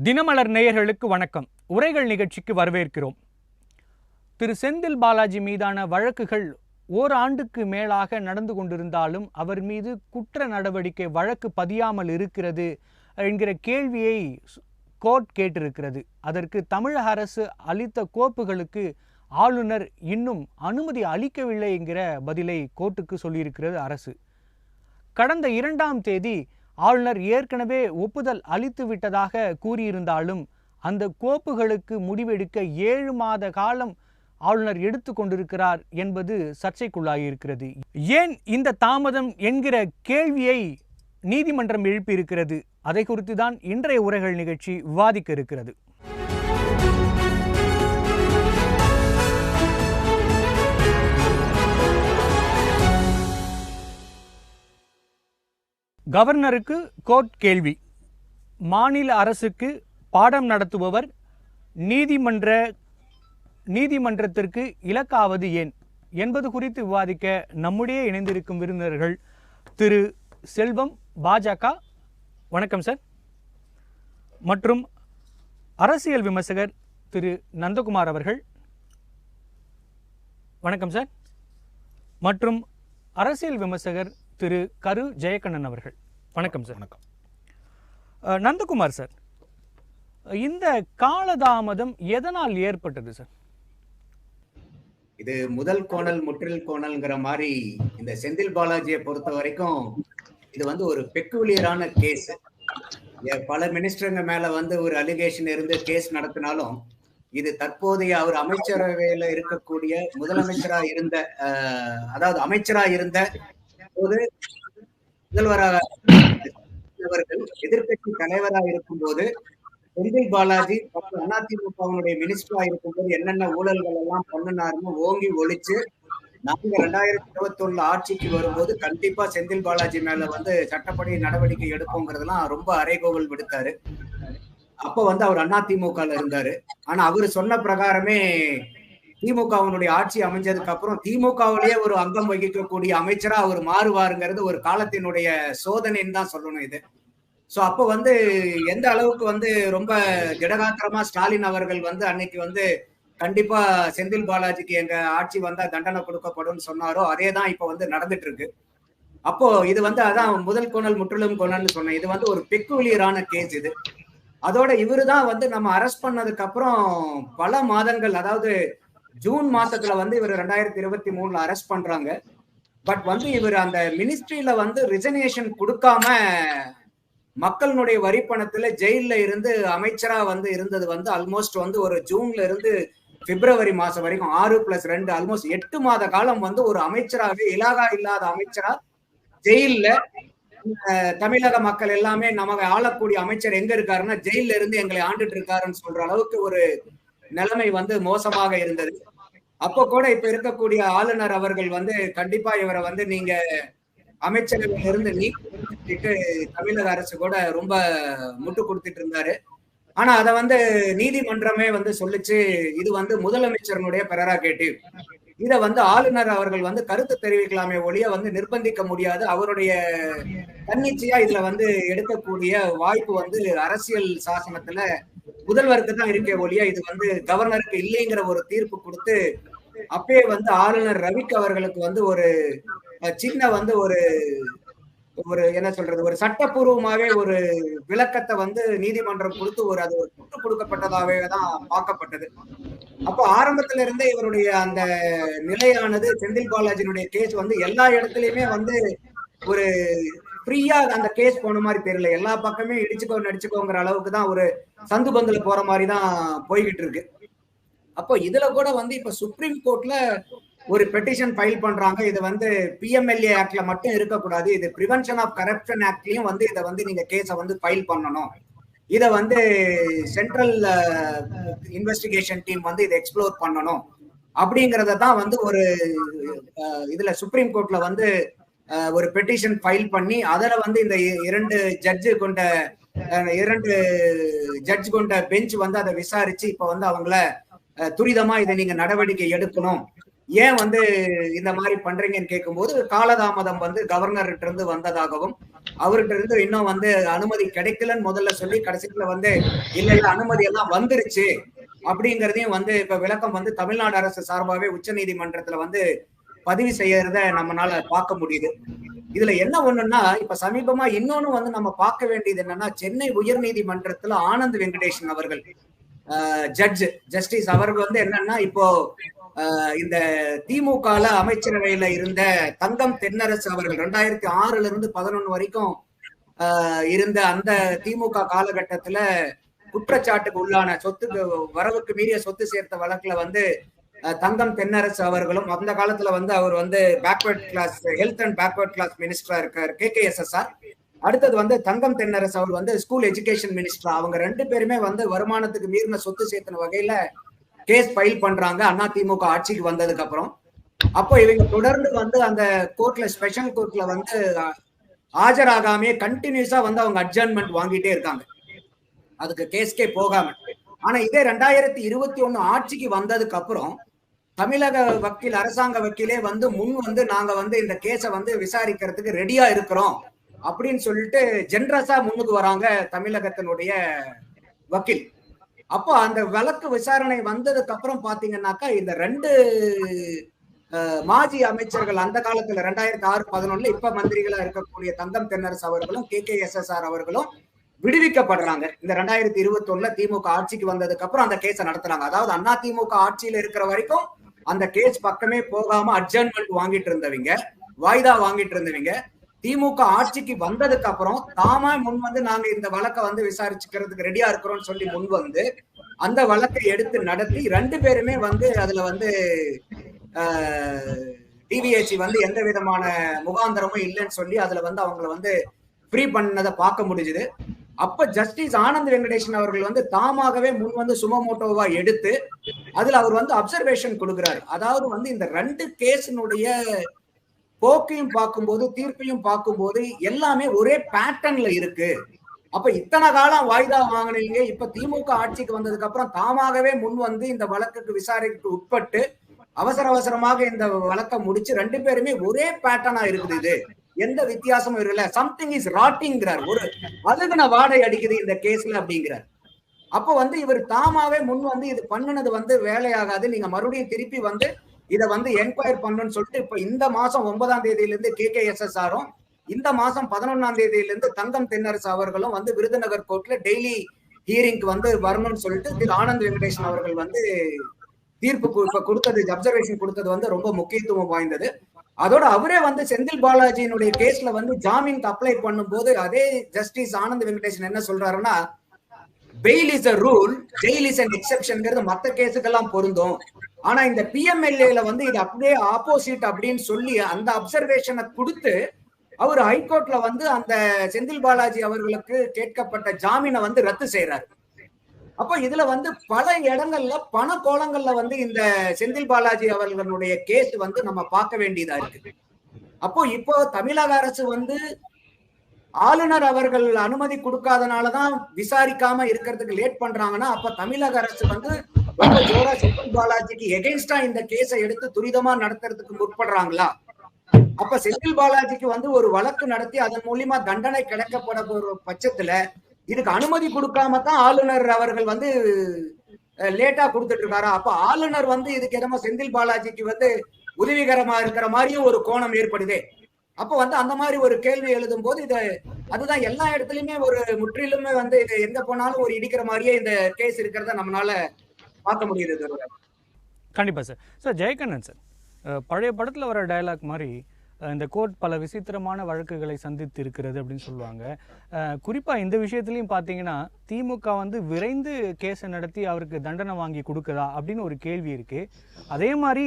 தினமலர் நேயர்களுக்கு வணக்கம். உரைகள் நிகழ்ச்சிக்கு வரவேற்கிறோம். திரு செந்தில் பாலாஜி மீதான வழக்குகள் ஓராண்டுக்கு மேலாக நடந்து கொண்டிருந்தாலும் அவர் மீது குற்ற நடவடிக்கை வழக்கு பதியாமல் இருக்கிறது என்கிற கேள்வியை கோர்ட் கேட்டிருக்கிறது. அதற்கு தமிழக அரசு அளித்த கோப்புகளுக்கு ஆளுநர் இன்னும் அனுமதி அளிக்கவில்லை என்கிற பதிலை கோர்ட்டுக்கு சொல்லியிருக்கிறது அரசு. கடந்த 2ஆம் தேதி ஆளுநர் ஏற்கனவே ஒப்புதல் அளித்து விட்டதாக கூறியிருந்தாலும் அந்த கோப்புகளுக்கு முடிவெடுக்க 7 மாத காலம் ஆளுநர் எடுத்து கொண்டிருக்கிறார் என்பது சர்ச்சைக்குள்ளாகியிருக்கிறது. ஏன் இந்த தாமதம் என்கிற கேள்வியை நீதிமன்றம் எழுப்பியிருக்கிறது. அதை குறித்து தான் இன்றைய உரைகள் நிகழ்ச்சி விவாதிக்க இருக்கிறது. கவர்னருக்கு கோர்ட் கேள்வி. மாநில அரசுக்கு பாடம் நடத்துபவர் நீதிமன்றத்திற்கு இலக்காவது ஏன் என்பது குறித்து விவாதிக்க நம்முடைய இணைந்திருக்கும் விருந்தினர்கள் திரு செல்வம் பாஜக, வணக்கம் சார், மற்றும் அரசியல் விமர்சகர் திரு நந்தகுமார் அவர்கள், வணக்கம் சார், மற்றும் அரசியல் விமர்சகர் திரு கரு ஜெயக்கண்ணன் அவர்கள், வணக்கம் சார். வணக்கம். நந்தகுமார் சார், இந்த காலதாமதம் எதனால் ஏற்பட்டது சார்? இது முதல் கோணல் முற்றில் கோணல்ங்கிற மாதிரி இந்த செந்தில் பாலாஜியை பொறுத்த வரைக்கும் இது ஒரு பெக்குலியரான கேஸ். பல மினிஸ்டருங்க மேல ஒரு அலிகேஷன் இருந்து கேஸ் நடத்தினாலும் இது தற்போதைய அவர் அமைச்சரவையில இருக்கக்கூடிய முதலமைச்சரா இருந்த அதாவது அமைச்சரா இருந்த போது முதல்வராக அவர்கள் எதிர்கட்சி தலைவராக இருக்கும் போது செந்தில் பாலாஜி அதிமுகவினுடைய மினிஸ்டரா இருக்கும்போது என்னென்ன ஊழல்கள் எல்லாம் பண்ணினாருன்னு ஓங்கி ஒழிச்சு நாங்க 2021 ஆட்சிக்கு வரும்போது கண்டிப்பா செந்தில் பாலாஜி மேல சட்டப்படி நடவடிக்கை எடுப்போங்கிறதுலாம் ரொம்ப அறைகோவல் விடுத்தாரு. அப்ப அவர் அதிமுகல இருந்தாரு. ஆனா அவரு சொன்ன பிரகாரமே திமுகவினுடைய ஆட்சி அமைஞ்சதுக்கு அப்புறம் திமுகவிலேயே ஒரு அங்கம் வகிக்கக்கூடிய அமைச்சரா அவர் மாறுவாருங்கிறது ஒரு காலத்தினுடைய சோதனைன்னு தான் சொல்லணும் இது. சோ அப்ப எந்த அளவுக்கு ரொம்ப திடகாத்திரமா ஸ்டாலின் அவர்கள் அன்னைக்கு கண்டிப்பா செந்தில் பாலாஜிக்கு எங்க ஆட்சி வந்தா தண்டனை கொடுக்கப்படும் சொன்னாரோ அதே தான் இப்ப நடந்துட்டு இருக்கு. அப்போ இது அதான் முதல் கோணல் முற்றிலும் கோணல்னு சொன்னேன். இது ஒரு பெக்குலியரான கேஸ் இது. அதோட இவரு தான் நம்ம அரெஸ்ட் பண்ணதுக்கு அப்புறம் பல மாதங்கள், அதாவது ஜூன் மாசத்துல இவர் 2023 அரெஸ்ட் பண்றாங்க. பட் இவர் அந்த மினிஸ்ட்ரியில ரிசனேஷன் கொடுக்காம மக்களுடைய வரி பணத்துல ஜெயில இருந்து அமைச்சரா இருந்தது ஆல்மோஸ்ட் ஒரு ஜூன்ல இருந்து பிப்ரவரி மாசம் வரைக்கும் 6+2 ஆல்மோஸ்ட் 8 மாத காலம் ஒரு அமைச்சராக இலாகா இல்லாத அமைச்சரா ஜெயில்ல தமிழக மக்கள் எல்லாமே நமக்கு ஆளக்கூடிய அமைச்சர் எங்க இருக்காருன்னா ஜெயில இருந்து எங்களை ஆண்டுட்டு இருக்காருன்னு சொல்ற அளவுக்கு ஒரு நிலைமை மோசமாக இருந்தது. அப்போ கூட இப்ப இருக்கக்கூடிய ஆளுநர் அவர்கள் கண்டிப்பா இவரை நீங்க அமைச்சரவையில இருந்து நீக்கிட்டு தமிழக அரசு கூட ரொம்ப முட்டு கொடுத்துட்டு இருந்தாரு. ஆனா அத நீதிமன்றமே சொல்லிச்சு இது முதலமைச்சரனுடைய பெரராகேட்டிவ். இத ஆளுநர் அவர்கள் கருத்து தெரிவிக்கலாமே ஒழிய நிர்பந்திக்க முடியாது. அவருடைய தன்னிச்சையா இதுல எடுக்கக்கூடிய வாய்ப்பு அரசியல் சாசனத்துல முதல்வருக்கு தான் இருக்கே ஒழிய இது கவர்னருக்கு இல்லைங்கிற ஒரு தீர்ப்பு கொடுத்து அப்பயே ஆளுநர் ரவிக்கு அவர்களுக்கு ஒரு சின்ன ஒரு என்ன சொல்றது ஒரு சட்டப்பூர்வமாவே ஒரு விளக்கத்தை நீதிமன்றம் கொடுத்து அது முட்டு கொடுக்கப்பட்டதாவே தான் பார்க்கப்பட்டது. அப்போ ஆரம்பத்துல இருந்தே இவருடைய அந்த நிலையானது செந்தில் பாலாஜியினுடைய கேஸ் எல்லா இடத்துலயுமே ஒரு ஃப்ரீயா அந்த கேஸ் போன மாதிரி தெரியல. எல்லா பக்கமே இடிச்சுக்கோ நடிச்சுக்கோங்கிற அளவுக்கு தான் ஒரு சந்து பந்துல போற மாதிரி தான் போய்கிட்டு இருக்கு. அப்போ இதுல கூட இப்ப சுப்ரீம் கோர்ட்ல ஒரு பெட்டிஷன் ஃபைல் பண்றாங்க. இது பிஎம்எல்ஏ ஆக்ட்ல மட்டும் இருக்கக்கூடாது, இது பிரிவென்ஷன் ஆஃப் கரப்ஷன் ஆக்ட்லயும் இதை நீங்க கேஸை ஃபைல் பண்ணணும். இதை சென்ட்ரல் இன்வெஸ்டிகேஷன் டீம் இதை எக்ஸ்ப்ளோர் பண்ணணும் அப்படிங்கறத தான் ஒரு இதுல சுப்ரீம் கோர்ட்ல ஒரு பெட்டிஷன் ஃபைல் பண்ணி அதுல இந்த 2 ஜட்ஜ் கொண்ட பெஞ்ச் அதை விசாரிச்சு இப்ப அவங்கள துரிதமா இதை நீங்க நடவடிக்கை எடுக்கணும் ஏன் வந்து இந்த மாதிரி பண்றீங்கன்னு கேட்கும்போது காலதாமதம் வந்து கவர்னர்கிட்ட இருந்து வந்ததாகவும் அவர்கிட்ட இருந்து இன்னும் வந்து அனுமதி கிடைக்கலன்னு முதல்ல சொல்லி கடைசியில வந்து இல்ல இல்ல அனுமதி எல்லாம் வந்துருச்சு அப்படிங்கறதையும் வந்து இப்ப விளக்கம் வந்து தமிழ்நாடு அரசு சார்பாகவே உச்ச நீதிமன்றத்துல வந்து பதிவு செய்யறத நம்மளால பார்க்க முடியுது. இதுல என்ன ஒண்ணுன்னா இப்ப சமீபமா இன்னொன்னு வந்து நம்ம பார்க்க வேண்டியது என்னன்னா சென்னை உயர் நீதிமன்றத்துல ஆனந்த் வெங்கடேஷன் அவர்கள் ஜஸ்டிஸ் அவர்கள் வந்து என்னன்னா இப்போ இந்த திமுகல அமைச்சரவையில இருந்த தங்கம் தென்னரசு அவர்கள் 2006 இருந்து 11 வரைக்கும் இருந்த அந்த திமுக காலகட்டத்துல குற்றச்சாட்டுக்கு உள்ளான சொத்துக்கு வரவுக்கு மீறிய சொத்து சேர்த்த வழக்குல வந்து தங்கம் தென்னரசு அவர்களும் அந்த காலத்துல வந்து அவர் வந்து backward class health and backward class மினிஸ்டரா இருக்காரு KKSSR. அடுத்தது வந்து தங்கம் தென்னரசு அவர் வந்து ஸ்கூல் எஜுகேஷன் மினிஸ்டர். அவங்க 2 பேருமே வந்து வருமானத்துக்கு மீறின சொத்து சேர்த்தின வகையில கேஸ் ஃபைல் பண்றாங்க அதிமுக ஆட்சிக்கு வந்ததுக்கு அப்புறம். அப்போ இவங்க தொடர்ந்து வந்து அந்த கோர்ட்ல ஸ்பெஷல் கோர்ட்ல வந்து ஆஜராகாமே கண்டினியூஸா வந்து அவங்க அட்ஜர்ன்மெண்ட் வாங்கிட்டே இருக்காங்க, அதுக்கு கேஸ்கே போகாம. ஆனா இதே 2021 ஆட்சிக்கு வந்ததுக்கு அப்புறம் தமிழக வக்கீல் அரசாங்க வக்கீலே வந்து முன் வந்து நாங்க வந்து இந்த கேஸை வந்து விசாரிக்கிறதுக்கு ரெடியா இருக்கிறோம் அப்படின்னு சொல்லிட்டு ஜென்ரஸா முன்னுக்கு வராங்க தமிழகத்தினுடைய வக்கீல். அப்போ அந்த வழக்கு விசாரணை வந்ததுக்கு அப்புறம் பாத்தீங்கன்னாக்கா இந்த 2 மாஜி அமைச்சர்கள் அந்த காலத்துல 2006-11 இப்ப மந்திரிகளா இருக்கக்கூடிய தங்கம் தென்னரசு அவர்களும் KKSSR அவர்களும் விடுவிக்கப்படுறாங்க. இந்த 2021 திமுக ஆட்சிக்கு வந்ததுக்கு அப்புறம் அந்த கேஸை நடத்துறாங்க. அதாவது அதிமுக ஆட்சியில இருக்கிற வரைக்கும் அந்த கேஸ் பக்கமே போகாம அட்ஜர்ன்மெண்ட் வாங்கிட்டு இருந்தவங்க, வாய்தா வாங்கிட்டு இருந்தவங்க, திமுக ஆட்சிக்கு வந்ததுக்கு அப்புறம் தாமா முன் வந்து நாங்க இந்த வழக்கை வந்து விசாரிச்சுக்கிறதுக்கு ரெடியா இருக்கிறோம்னு சொல்லி முன் வந்து அந்த வழக்கை எடுத்து நடத்தி 2 பேருமே வந்து அதுல வந்து டிவிஎச்சி வந்து எந்த விதமான முகாந்தரமும் இல்லைன்னு சொல்லி அதுல வந்து அவங்களை வந்து ஃப்ரீ பண்ணதை பார்க்க முடிஞ்சுது. அப்ப ஜஸ்டிஸ் ஆனந்த் வெங்கடேஷன் அவர்கள் வந்து தாமாகவே முன் வந்து சுமமோட்டோவா எடுத்து அதுல அவர் வந்து அப்சர்வேஷன் கொடுக்கிறாரு. அதாவது வந்து இந்த 2 கேஸினுடைய போக்கையும் பார்க்கும்போது தீர்ப்பையும் பார்க்கும்போது எல்லாமே ஒரே பேட்டர்ன்ல இருக்கு. அப்ப இத்தனை காலம் வாய்தா வாங்கினீங்க, இப்ப திமுக ஆட்சிக்கு வந்ததுக்கு அப்புறம் தாமாகவே முன் வந்து இந்த வழக்குக்கு விசாரணைக்கு உட்பட்டு அவசரமாக இந்த வழக்கை முடிச்சு 2 பேருமே ஒரே பேட்டர்னா இருக்குது, இது எந்த வித்தியாசமும் இருக்குல்ல, சம்திங் இஸ் ராட்டிங்கிறார், ஒரு அழுகுன வாடை அடிக்குது இந்த கேஸ்ல அப்படிங்கிறார். அப்போ வந்து இவர் தாமாவே முன் வந்து இது பண்ணுனது வந்து வேலையாகாது, நீங்க மறுபடியும் திருப்பி வந்து இதை வந்து என்கொயர் பண்ணணும்னு சொல்லிட்டு இப்ப இந்த மாசம் 9ஆம் தேதியிலிருந்து KKSSR-ம் இந்த மாசம் 11ஆம் தேதியிலிருந்து தங்கம் தென்னரசு அவர்களும் வந்து விருதுநகர் கோர்ட்ல டெய்லி ஹியரிங்க்கு வந்து வரணும்னு சொல்லிட்டு திரு ஆனந்த் வெங்கடேஷன் அவர்கள் வந்து தீர்ப்பு கொடுத்தது, அப்சர்வேஷன் கொடுத்தது வந்து ரொம்ப முக்கியத்துவம் வாய்ந்தது. அதோட அவரே வந்து செந்தில் பாலாஜியினுடைய கேஸ்ல வந்து ஜாமீனுக்கு அப்ளை பண்ணும்போது அதே ஜஸ்டிஸ் ஆனந்த் வெங்கடேஷன் என்ன சொல்றாருன்னா, fail is a rule, jail is an எக்ஸெப்ஷன்ங்கிறது மற்ற கேஸுக்கெல்லாம் பொருந்தும், ஆனா இந்த PMLA-ல வந்து இது அப்படியே ஆப்போசிட் அப்படின்னு சொல்லி அந்த அப்சர்வேஷனை கொடுத்து அவர் ஹைகோர்ட்ல வந்து அந்த செந்தில் பாலாஜி அவர்களுக்கு கேட்கப்பட்ட ஜாமீனை வந்து ரத்து செய்யறாரு. அப்போ இதுல வந்து பல இடங்கள்ல பண கோலங்கள்ல வந்து இந்த செந்தில் பாலாஜி அவர்களுடைய கேஸ் வந்து நம்ம பார்க்க வேண்டியதா இருக்கு. அப்போ இப்போ தமிழக அரசு வந்து ஆளுநர் அவர்கள் அனுமதி கொடுக்காதனாலதான் விசாரிக்காம இருக்கிறதுக்கு லேட் பண்றாங்கன்னா, அப்ப தமிழக அரசு வந்து ரொம்ப ஜோரா செந்தில் பாலாஜிக்கு எகென்ஸ்டா இந்த கேஸை எடுத்து துரிதமா நடத்துறதுக்கு முற்படுறாங்களா? அப்ப செந்தில் பாலாஜிக்கு வந்து ஒரு வழக்கு நடத்தி அதன் மூலியமா தண்டனை கிடைக்கப்பட ஒரு பட்சத்துல இதுக்கு அனுமதி கொடுக்காம தான் ஆளுநர் அவர்கள் வந்து லேட்டா கொடுத்துட்டு இருக்காரா? அப்ப ஆளுநர் வந்து இதுக்கு என்னமோ செந்தில் பாலாஜிக்கு வந்து உதவிகரமா இருக்கிற மாதிரியும் ஒரு கோணம் ஏற்படுதே. அப்ப வந்து அந்த மாதிரி ஒரு கேள்வி எழுதும் போது இது அதுதான் எல்லா இடத்துலயுமே ஒரு முற்றிலுமே வந்து இது எங்க போனாலும் ஒரு இடிக்கிற மாதிரியே இந்த கேஸ் இருக்கிறத நம்மளால பார்க்க முடியுது. கண்டிப்பா சார். சார் ஜெயகண்ணன் சார், பழைய படத்துல வர டயலாக் மாதிரி இந்த கோர்ட் பல விசித்திரமான வழக்குகளை சந்தித்து இருக்கிறது அப்படின்னு சொல்லுவாங்க. குறிப்பாக இந்த விஷயத்துலையும் பார்த்தீங்கன்னா திமுக வந்து விரைந்து கேஸை நடத்தி அவருக்கு தண்டனை வாங்கி கொடுக்குதா அப்படின்னு ஒரு கேள்வி இருக்குது. அதே மாதிரி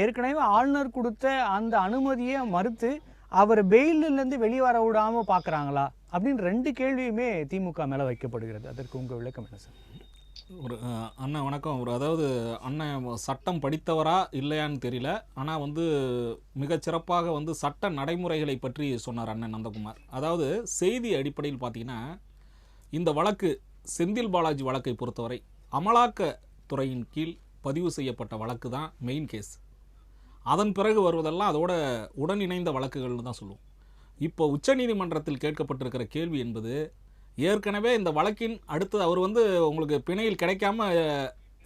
ஏற்கனவே ஆளுநர் கொடுத்த அந்த அனுமதியை மறுத்து அவர் பெயிலிருந்து வெளிவர விடாமல் பார்க்குறாங்களா அப்படின்னு 2 கேள்வியுமே திமுக மேலே வைக்கப்படுகிறது. அதற்கு உங்கள் விளக்கம் என்ன சார்? ஒரு அண்ணன் வணக்கம். அதாவது அண்ணன் சட்டம் படித்தவரா இல்லையான்னு தெரியல, ஆனால் வந்து மிகச்சிறப்பாக வந்து சட்ட நடைமுறைகளை பற்றி சொன்னார் அண்ணன் நந்தகுமார். அதாவது செய்தி அடிப்படையில் பார்த்தீங்கன்னா இந்த வழக்கு செந்தில் பாலாஜி வழக்கை பொறுத்தவரை அமலாக்கத்துறையின் கீழ் பதிவு செய்யப்பட்ட வழக்கு தான் மெயின் கேஸ். அதன் பிறகு வருவதெல்லாம் அதோட உடன் இணைந்த வழக்குகள்னு தான் சொல்லுவோம். இப்போ உச்சநீதிமன்றத்தில் கேட்கப்பட்டிருக்கிற கேள்வி என்பது ஏற்கனவே இந்த வழக்கின் அடுத்து அவர் வந்து உங்களுக்கு பிணையில் கிடைக்காம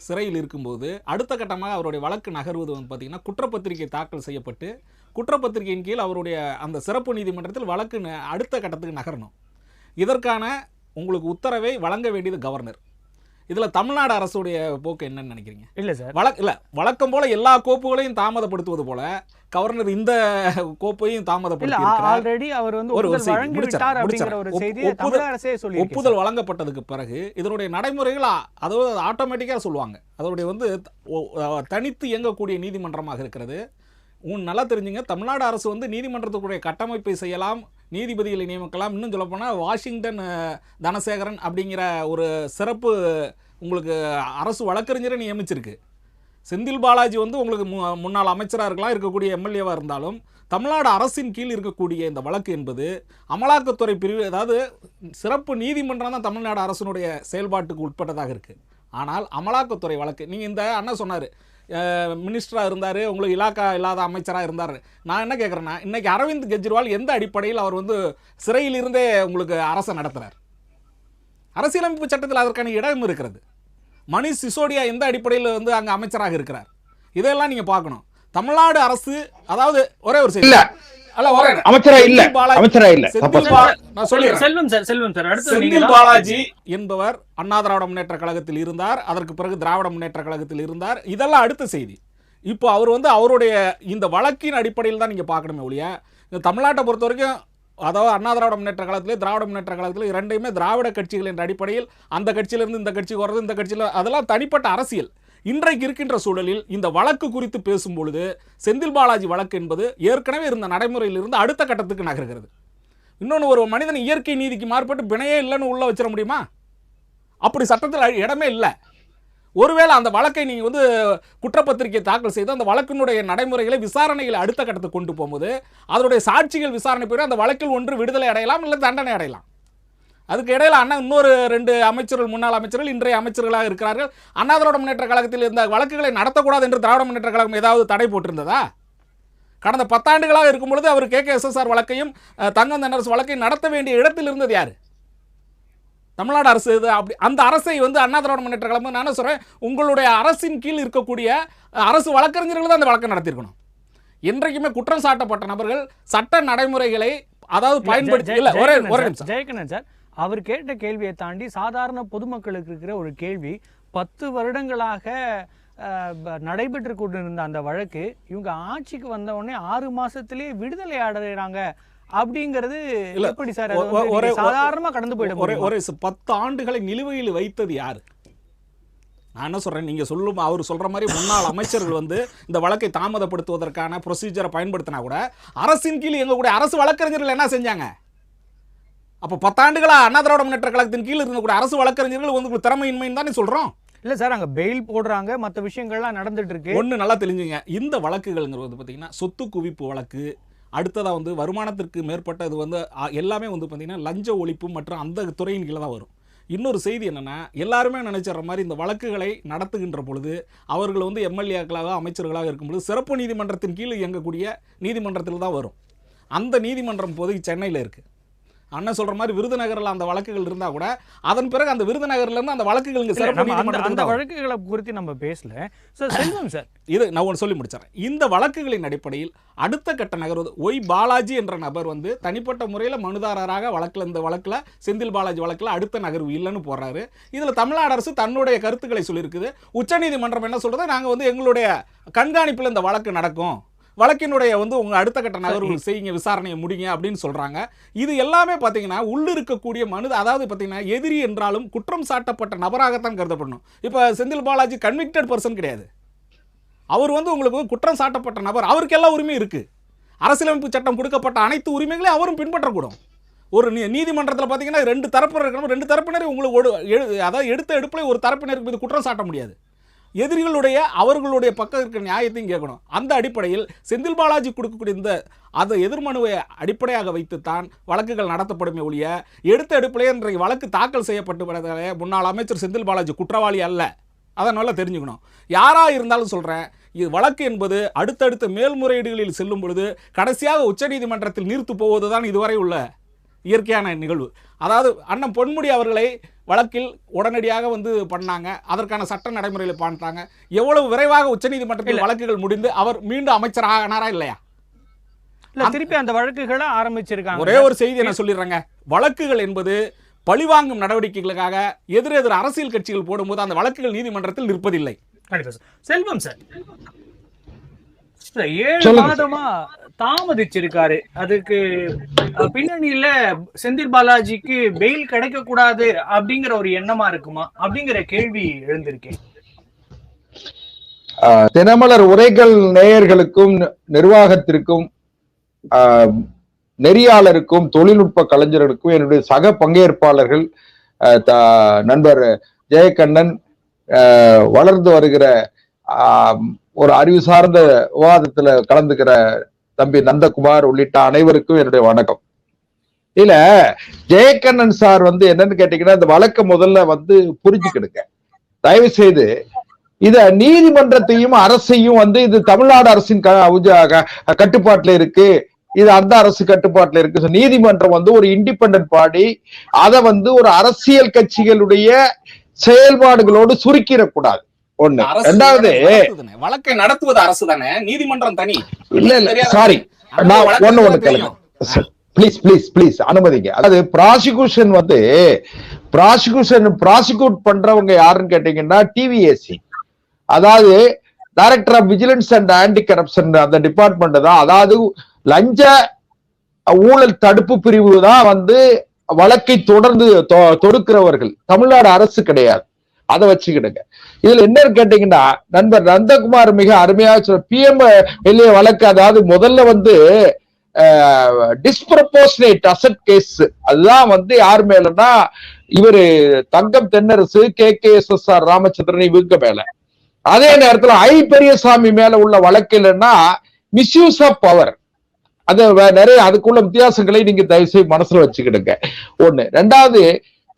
சிறையில் இருக்கும்போது அடுத்த கட்டமாக அவருடைய வழக்கு நகர்வது வந்து பார்த்திங்கன்னா குற்றப்பத்திரிகை தாக்கல் செய்யப்பட்டு குற்றப்பத்திரிகையின் கீழ் அவருடைய அந்த சிறப்பு நீதிமன்றத்தில் வழக்கு அடுத்த கட்டத்துக்கு நகரணும். இதற்கான உங்களுக்கு உத்தரவை வழங்க வேண்டியது கவர்னர். இதில் தமிழ்நாடு அரசுடைய போக்கு என்னன்னு நினைக்கிறீங்க? இல்லை சார், வழக்கம் போல எல்லா கோப்புகளையும் தாமதப்படுத்துவது போல கவர்னர் இந்த கோப்பையும் தாமதப்படுத்தி ஆல்ரெடி அவர் வந்து ஒப்புதல் வழங்கப்பட்டதுக்கு பிறகு இதனுடைய நடைமுறைகள் அதாவது ஆட்டோமேட்டிக்காக சொல்லுவாங்க. அதனுடைய வந்து தனித்து இயங்கக்கூடிய நீதிமன்றமாக இருக்கிறது. நல்லா தெரிஞ்சுங்க, தமிழ்நாடு அரசு வந்து நீதிமன்றத்துக்குரிய கட்டமைப்பை செய்யலாம், நீதிபதிகளை நியமிக்கலாம். இன்னும் சொல்லப்போனால் வாஷிங்டன் தனசேகரன் அப்படிங்கிற ஒரு சிறப்பு உங்களுக்கு அரசு வழக்கறிஞரை நியமிச்சிருக்கு. செந்தில் பாலாஜி வந்து உங்களுக்கு முன்னாள் அமைச்சராக இருக்கலாம், இருக்கக்கூடிய எம்எல்ஏவாக இருந்தாலும் தமிழ்நாடு அரசின் கீழ் இருக்கக்கூடிய இந்த வழக்கு என்பது அமலாக்கத்துறை பிரிவு, அதாவது சிறப்பு நீதிமன்றம் தான் தமிழ்நாடு அரசினுடைய செயல்பாட்டுக்கு உட்பட்டதாக இருக்குது. ஆனால் அமலாக்கத்துறை வழக்கு, நீங்கள் இந்த அண்ணா சொன்னார் மினிஸ்டராக இருந்தார், உங்களுக்கு இலாக்கா இல்லாத அமைச்சராக இருந்தார். நான் என்ன கேட்குறேன்னா, இன்றைக்கி அரவிந்த் கெஜ்ரிவால் எந்த அடிப்படையில் அவர் வந்து சிறையிலிருந்தே உங்களுக்கு அரசை நடத்துகிறார்? அரசியலமைப்பு சட்டத்தில் அதற்கான இடம் இருக்கிறது. மணிஷ் சிசோடியா எந்த அடிப்படையில் வந்து அங்கே அமைச்சராக இருக்கிறார்? இதெல்லாம் நீங்கள் பார்க்கணும். தமிழ்நாடு அரசு, அதாவது ஒரே ஒரு செய்தி செந்தில் பாலாஜி என்பவர் அண்ணா திராவிட முன்னேற்ற கழகத்தில் இருந்தார், அதற்கு பிறகு திராவிட முன்னேற்ற கழகத்தில் இருந்தார். இதெல்லாம் அடுத்த செய்தி. இப்போ அவர் வந்து அவருடைய இந்த வழக்கின் அடிப்படையில் தான் நீங்க பார்க்கணுமே ஒழிய, இந்த தமிழ்நாட்டை பொறுத்த வரைக்கும் அதாவது அண்ணா திராவிட முன்னேற்ற கழகத்திலே திராவிட முன்னேற்ற கழகத்தில் இரண்டையுமே திராவிட கட்சிகள் என்ற அடிப்படையில் அந்த கட்சியிலிருந்து இந்த கட்சிக்கு வர்றது, இந்த கட்சியில் அதெல்லாம் தனிப்பட்ட அரசியல். இன்றைக்கு இருக்கின்ற சூழலில் இந்த வழக்கு குறித்து பேசும்பொழுது செந்தில் பாலாஜி வழக்கு என்பது ஏற்கனவே இருந்த நடைமுறையில் இருந்து அடுத்த கட்டத்துக்கு நகர்கிறது. இன்னொன்று, ஒரு மனிதன் இயற்கை நீதிக்கு மாறுபட்டு பிணையே இல்லைன்னு உள்ள வச்சிட முடியுமா? அப்படி சட்டத்தில் இடமே இல்லை. ஒருவேளை அந்த வழக்கை நீங்கள் வந்து குற்றப்பத்திரிகை தாக்கல் செய்து அந்த வழக்கினுடைய நடைமுறைகளை விசாரணைகளை அடுத்த கட்டத்துக்கு கொண்டு போகும்போது அதனுடைய சாட்சிகள் விசாரணை போய் அந்த வழக்கில் ஒன்று விடுதலை அடையலாம், இல்லை தண்டனை அடையலாம். அதுக்கு இடையில அண்ணா இன்னொரு 2 அமைச்சர்கள், முன்னாள் அமைச்சர்கள், இன்றைய அமைச்சர்களாக இருக்கிறார்கள். அண்ணா திராவிட முன்னேற்ற கழகத்தில் இருந்த வழக்குகளை நடத்தக்கூடாது என்று திராவிட முன்னேற்ற கழகம் ஏதாவது தடை போட்டிருந்ததா? கடந்த 10 ஆண்டுகளாக இருக்கும் பொழுது அவர் KKSSR வழக்கையும் தங்கம் தென்னரசு வழக்கையும் நடத்த வேண்டிய இடத்தில் இருந்தது யார்? தமிழ்நாடு அரசு. அப்படி அந்த அரசை வந்து அண்ணா திராவிட முன்னேற்ற கழகம், நான் சொல்றேன், உங்களுடைய அரசின் கீழ் இருக்கக்கூடிய அரசு வழக்கறிஞர்கள் தான் அந்த வழக்கை நடத்தியிருக்கணும். என்றைக்குமே குற்றம் சாட்டப்பட்ட நபர்கள் சட்ட நடைமுறைகளை அதாவது பயன்படுத்தி இல்லை. ஒரே நிமிஷம் ஜெயக்கண்ணன் சார், அவர் கேட்ட கேள்வியை தாண்டி சாதாரண பொதுமக்களுக்கு இருக்கிற ஒரு கேள்வி, 10 வருடங்களாக நடைபெற்று கொண்டிருந்த அந்த வழக்கு இவங்க ஆட்சிக்கு வந்த உடனே 6 மாசத்திலேயே விடுதலை அடைகிறாங்க அப்படிங்கிறது எப்படி சார்? சாதாரணமா கடந்து போயிடும். ஒரு 10 ஆண்டுகளை நிலுவையில் வைத்தது யாரு? நான் என்ன சொல்றேன், நீங்க சொல்லும் அவர் சொல்ற மாதிரி முன்னாள் அமைச்சர்கள் வந்து இந்த வழக்கை தாமதப்படுத்துவதற்கான ப்ரொசீஜரை பயன்படுத்தினா கூட அரசின் கீழ் எங்கக்கூடிய அரசு வழக்கறிஞர்கள் என்ன செஞ்சாங்க? அப்போ 10 ஆண்டுகளா அண்ணா திராவிட முன்னேற்ற கழகத்தின் கீழ் இருக்கக்கூடிய அரசு வழக்கறிஞர்கள் உங்களுக்கு திறமையின்மைன்னு தானே சொல்றோம். இல்ல சார், அங்க பெயில் போடுறாங்க, மற்ற விஷயங்கள்லாம் நடந்துட்டு இருக்கு. ஒன்று நல்லா தெரிஞ்சுங்க, இந்த வழக்குகள்ங்கிறது பார்த்தீங்கன்னா சொத்து குவிப்பு வழக்கு, அடுத்ததாக வந்து வருமானத்திற்கு மேற்பட்ட இது வந்து எல்லாமே வந்து பார்த்தீங்கன்னா லஞ்ச ஒழிப்பு மற்றும் அந்த துறையின் கீழே தான் வரும். இன்னொரு செய்தி என்னென்னா, எல்லாருமே நினைச்சிடுற மாதிரி இந்த வழக்குகளை நடத்துகின்ற பொழுது அவர்கள் வந்து எம்எல்ஏக்களாக அமைச்சர்களாக இருக்கும்பொழுது சிறப்பு நீதிமன்றத்தின் கீழ் இயங்கக்கூடிய நீதிமன்றத்தில் தான் வரும். அந்த நீதிமன்றம் போது சென்னையில் இருக்குது. அண்ணன் சொல்ற மாதிரி விருதுநகரில் அந்த வழக்குகள் இருந்தா கூட அதன் பிறகு அந்த விருதுநகர்ல இருந்து அந்த வழக்குகள் அந்த வழக்குகளை குறித்து நம்ம பேசல. செல்வம் சார், இது நான் ஒன்று சொல்லி முடிச்சிடறேன். இந்த வழக்குகளின் அடிப்படையில் அடுத்த கட்ட நகர்வது ஒய் பாலாஜி என்ற நபர் வந்து தனிப்பட்ட முறையில் மனுதாரராக வழக்கில் இந்த வழக்கில் செந்தில் பாலாஜி வழக்கில் அடுத்த நகர்வு இல்லைன்னு போடுறாரு. இதில் தமிழ்நாடு அரசு தன்னுடைய கருத்துக்களை சொல்லியிருக்குது. உச்சநீதிமன்றம் என்ன சொல்றது, நாங்கள் வந்து எங்களுடைய கண்காணிப்பில் இந்த வழக்கு நடக்கும், வழக்கினுடைய வந்து உங்கள் அடுத்த கட்ட நகர்வுகள் செய்யுங்க, விசாரணையை முடிங்க அப்படின்னு சொல்கிறாங்க. இது எல்லாமே பார்த்தீங்கன்னா உள்ளிருக்கக்கூடிய அதாவது பார்த்தீங்கன்னா எதிரி என்றாலும் குற்றம் சாட்டப்பட்ட நபராகத்தான் கருதப்படணும். இப்போ செந்தில் பாலாஜி கன்விக்டட் பர்சன் கிடையாது. அவர் வந்து உங்களுக்கு குற்றம் சாட்டப்பட்ட நபர், அவருக்கு எல்லா உரிமையும் இருக்குது. அரசியலமைப்பு சட்டம் கொடுக்கப்பட்ட அனைத்து உரிமைகளையும் அவரும் பின்பற்றக்கூடும். ஒரு நீதிமன்றத்தில் பார்த்தீங்கன்னா 2 தரப்பினர் இருக்கணும். 2 தரப்பினரை உங்களுக்கு அதாவது எடுத்த எடுப்பில் ஒரு தரப்பினருக்கு மீது குற்றம் சாட்ட முடியாது. எதிரிகளுடைய அவர்களுடைய பக்கம் இருக்கிற நியாயத்தையும் கேட்கணும். அந்த அடிப்படையில் செந்தில் பாலாஜி கொடுக்கக்கூடிய இந்த அந்த எதிர்மனுவை அடிப்படையாக வைத்துத்தான் வழக்குகள் நடத்தப்படுமே ஒழிய எடுத்த எடுப்பிலே இன்றைக்கு வழக்கு தாக்கல் செய்யப்பட்டு முன்னாள் அமைச்சர் செந்தில் பாலாஜி குற்றவாளி அல்ல. அதை நல்லா தெரிஞ்சுக்கணும். யாராக இருந்தாலும் சொல்கிறேன், இது வழக்கு என்பது அடுத்தடுத்த மேல்முறையீடுகளில் செல்லும் பொழுது கடைசியாக உச்சநீதிமன்றத்தில் நீர்த்து போவதுதான் இதுவரை உள்ள இயற்கையான நிகழ்வு. அதாவது அண்ணன் பொன்முடி அவர்களை வழக்கில் உடனடியாக பண்ணாங்க, அதற்கான சட்ட நடைமுறைகளை பண்ணிட்டாங்க. எவ்வளவு விரைவாக உச்சநீதிமன்றத்தில் வழக்குகள் முடிந்து அவர் மீண்டும் அமைச்சர் ஆனாரா இல்லையா? இல்ல, திருப்பி அந்த வழக்குகளை ஆரம்பிச்சிருக்காங்க. ஒரே ஒரு செய்தி நான் சொல்லிடுறேங்க. வழக்குகள் என்பது பழிவாங்கும் நடவடிக்கைகளுக்காக எதிரெதிர் அரசியல் கட்சிகள் போடும்போது அந்த வழக்குகள் நீதிமன்றத்தில் நிற்பதில்லை. செல்வம் சார் 7 மாதமா தாமதிச்சிருக்காரு. அதுக்கு பின்னணியில செந்தில் பாலாஜிக்கு பெயில் கிடைக்க கூடாது அப்படிங்கிற ஒரு எண்ணமா இருக்குமா அப்படிங்கிற கேள்வி எழுந்திருக்கேன். தினமலர் உரைகள் நேயர்களுக்கும் நிர்வாகத்திற்கும் நெறியாளருக்கும் தொழில்நுட்ப கலைஞர்களுக்கும் என்னுடைய சக பங்கேற்பாளர்கள் நண்பர் ஜெயக்கண்ணன், வளர்ந்து வருகிற ஒரு அறிவு சார்ந்த விவாதத்துல கலந்துக்கிற தம்பி நந்தகுமார் உள்ளிட்ட அனைவருக்கும் என்னுடைய வணக்கம். இல்ல, ஜெயக்கண்ணன் சார் என்னன்னு கேட்டீங்கன்னா, இந்த வழக்க முதல்ல புரிஞ்சுக்கிடுங்க தயவு செய்து. இத நீதிமன்றத்தையும் அரசையும் இது தமிழ்நாடு அரசின் கட்டுப்பாட்டுல இருக்கு, இது அந்த அரசு கட்டுப்பாட்டுல இருக்கு. நீதிமன்றம் ஒரு இண்டிபெண்டன்ட் பாடி, அதை ஒரு அரசியல் கட்சிகளுடைய செயல்பாடுகளோடு சுருக்கிடக்கூடாது. ஒண்ணு. ரெண்டாவது, வழக்கை நடத்துவது அரசு தானே, நீதிமன்றம் தனி. இல்ல இல்ல சாரி, நான் ஒண்ணு கேளுங்க பிளீஸ் பிளீஸ் பிளீஸ் அனுமதிங்க. அதாவது ப்ராசிக்யூட் பண்றவங்க யாருன்னு கேட்டீங்கன்னா டிவிஏசி, அதாவது director of vigilance and anti corruption அந்த டிபார்ட்மெண்ட் தான். அதாவது லஞ்ச ஊழல் தடுப்பு பிரிவு தான் வழக்கை தொடர்ந்து தொடுக்கிறவர்கள், தமிழ்நாடு அரசு கிடையாது. அதை வச்சுக்கிடுங்க. இதுல என்னன்னு கேட்டீங்கன்னா, நண்பர் நந்தகுமார் மிக அருமையாக சொல்ற PMLA வழக்கு, அதாவது முதல்ல டிஸ்ப்ரப்போர்ஷனேட் அசட் கேஸ், அதுதான் யார் மேலன்னா இவரு தங்கம் தென்னரசு, KKSSR ராமச்சந்திரன் இவங்க மேல. அதே நேரத்துல பெரியசாமி மேல உள்ள வழக்கு இல்லைன்னா மிஸ்யூஸ் ஆஃப் பவர். அது நிறைய அதுக்குள்ள வித்தியாசங்களை நீங்க தயவு செய்து மனசுல வச்சுக்கிடுங்க. ஒண்ணு. ரெண்டாவது,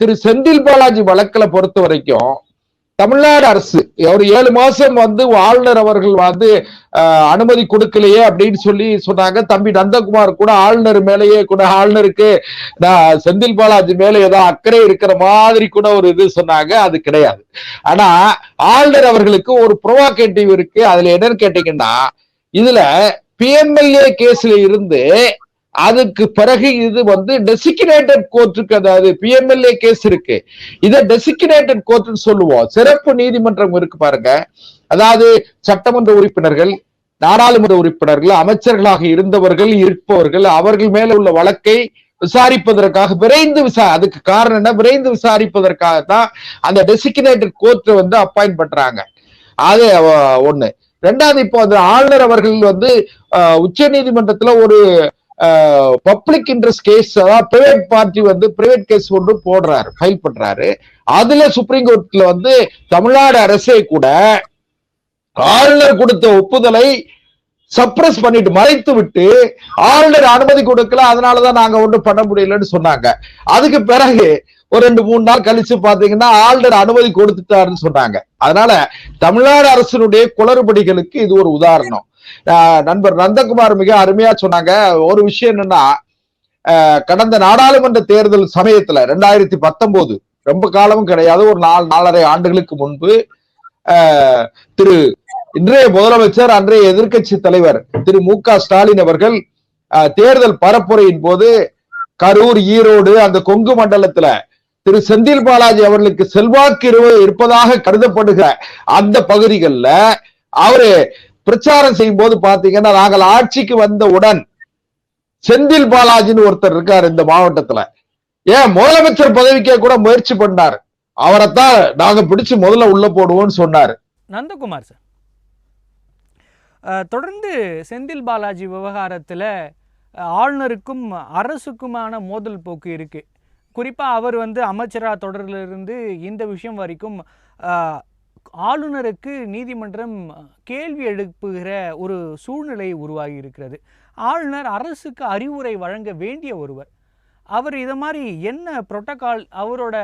திரு செந்தில் பாலாஜி வழக்குல பொறுத்த வரைக்கும் தமிழ்நாடு அரசு ஒரு 7 மாசம் ஆளுநர் அவர்கள் அனுமதி கொடுக்கலையே அப்படின்னு சொன்னாங்க. தம்பி நந்தகுமார் கூட ஆளுநர் மேலேயே கூட ஆளுநருக்கு செந்தில் பாலாஜி மேல ஏதோ அக்கறை இருக்கிற மாதிரி கூட ஒரு இது சொன்னாங்க. அது கிடையாது. ஆனா ஆளுநர் அவர்களுக்கு ஒரு ப்ரோவாகேட்டிவ் இருக்கு. அதுல என்னன்னு கேட்டீங்கன்னா, இதுல PMLA கேஸ்ல இருந்து அதுக்கு பிறகு இது டெசிக்னேட்டட் கோர்ட்டுக்கு, அதாவது PMLA கேஸ் இருக்கு, இத டெசிக்னேட்டட் கோர்ட்னு சொல்லுவோம். சிறப்பு நீதிமன்றம் இருக்கு பாருங்க. அதாவது சட்டமன்ற உறுப்பினர்கள், நாடாளுமன்ற உறுப்பினர்கள், அமைச்சர்களாக இருப்பவர்கள் அவர்கள் மேல உள்ள வழக்கை விசாரிப்பதற்காக அதுக்கு காரணம் என்ன, விரைந்து விசாரிப்பதற்காக தான் அந்த டெசிக்னேட்டட் கோர்ட் அப்பாயிண்ட் பண்றாங்க. அது ஒண்ணு. ரெண்டாவது, இப்போ அந்த ஆளுநர் அவர்கள் உச்ச நீதிமன்றத்துல ஒரு பப்ளிக் இன்ட்ரெஸ்ட் கேஸ், அதாவது பிரைவேட் பார்ட்டி பிரைவேட் கேஸ் ஒன்று போடுறாரு, ஃபைல் பண்றாரு. அதுல சுப்ரீம் கோர்ட்ல தமிழ்நாடு அரசே கூட ஆளுநர் கொடுத்த ஒப்புதலை சப்ரஸ் பண்ணிட்டு மறைத்து விட்டு ஆளுநர் அனுமதி கொடுக்கல, அதனாலதான் நாங்க ஒன்றும் பண்ண முடியலன்னு சொன்னாங்க. அதுக்கு பிறகு ஒரு 2-3 நாள் கழிச்சு பாத்தீங்கன்னா ஆளுநர் அனுமதி கொடுத்துட்டாருன்னு சொன்னாங்க. அதனால தமிழ்நாடு அரசினுடைய குளறுபடிகளுக்கு இது ஒரு உதாரணம். நண்பர் நந்தகுமார் மிக அருமையா சொன்னாங்க. ஒரு விஷயம் என்னன்னா, கடந்த நாடாளுமன்ற தேர்தல் சமயத்துல 2019, ரொம்ப காலமும் கிடையாது, ஒரு 4.5 ஆண்டுகளுக்கு முன்பு இன்றைய முதலமைச்சர் அன்றைய எதிர்க்கட்சி தலைவர் திரு MK ஸ்டாலின் அவர்கள் தேர்தல் பரப்புரையின் போது கரூர், ஈரோடு, அந்த கொங்கு மண்டலத்துல திரு செந்தில் பாலாஜி அவர்களுக்கு செல்வாக்கு இருப்பதாக கருதப்படுகிற அந்த பகுதிகளில் அவரு பிரச்சாரம் செய்யும் போது பாத்தீங்கன்னா, நாங்கள் ஆட்சிக்கு வந்தவுடன் செந்தில் பாலாஜின்னு ஒருத்தர் இருக்காரு இந்த மாவட்டத்துல, ஏன் முதலமைச்சர் பதவிக்கே கூட முயற்சி பண்ணார், அவரைத்தான் நாங்க பிடிச்சு முதல்ல உள்ள போடுவோம்னு சொன்னாரு. நந்தகுமார் சார், தொடர்ந்து செந்தில் பாலாஜி விவகாரத்துல ஆளுநருக்கும் அரசுக்குமான மோதல் போக்கு இருக்கு. குறிப்பா அவர் அமைச்சரா தொடரிலிருந்து இந்த விஷயம் வரைக்கும் ஆளுநருக்கு நீதிமன்றம் கேள்வி எழுப்புகிற ஒரு சூழ்நிலை உருவாகி இருக்கிறது. ஆளுநர் அரசுக்கு அறிவுரை வழங்க வேண்டிய ஒருவர். அவர் இதை மாதிரி என்ன புரோட்டோகால், அவரோட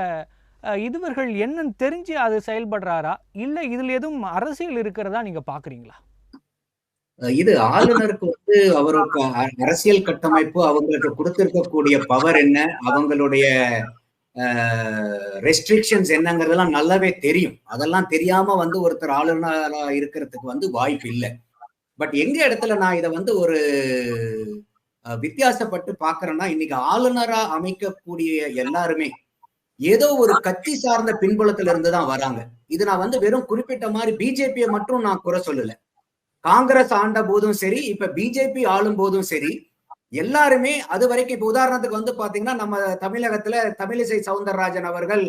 இதுவர்கள் என்னன்னு தெரிஞ்சு அது செயல்படுறாரா, இல்லை இதில் எதுவும் அரசியல் இருக்கிறதா நீங்க பாக்குறீங்களா? இது ஆளுநருக்கு வந்து அவருக்கு அரசியல் கட்டமைப்பு, அவங்களுக்கு கொடுத்திருக்கக்கூடிய பவர் என்ன, அவங்களுடைய ரெஸ்ட்ரிக்ஷன்ஸ் என்னங்கிறதெல்லாம் நல்லாவே தெரியும். அதெல்லாம் தெரியாம வந்து ஒருத்தர் ஆளுநரா இருக்கிறதுக்கு வந்து வாய்ப்பு இல்லை. பட் எங்க இடத்துல நான் இதை வந்து ஒரு வித்தியாசப்பட்டு பாக்குறேன்னா, இன்னைக்கு ஆளுநரா அமைக்கக்கூடிய எல்லாருமே ஏதோ ஒரு கட்சி சார்ந்த பின்புலத்துல இருந்துதான் வராங்க. இது நான் வந்து வெறும் குறிப்பிட்ட மாதிரி பிஜேபியை மட்டும் நான் குறை சொல்லல. காங்கிரஸ் ஆண்ட போதும் சரி, இப்ப பிஜேபி ஆளும் போதும் சரி, எல்லாருமே அது வரைக்கும் இப்ப உதாரணத்துக்கு வந்து பாத்தீங்கன்னா, நம்ம தமிழகத்துல தமிழிசை சவுந்தரராஜன் அவர்கள்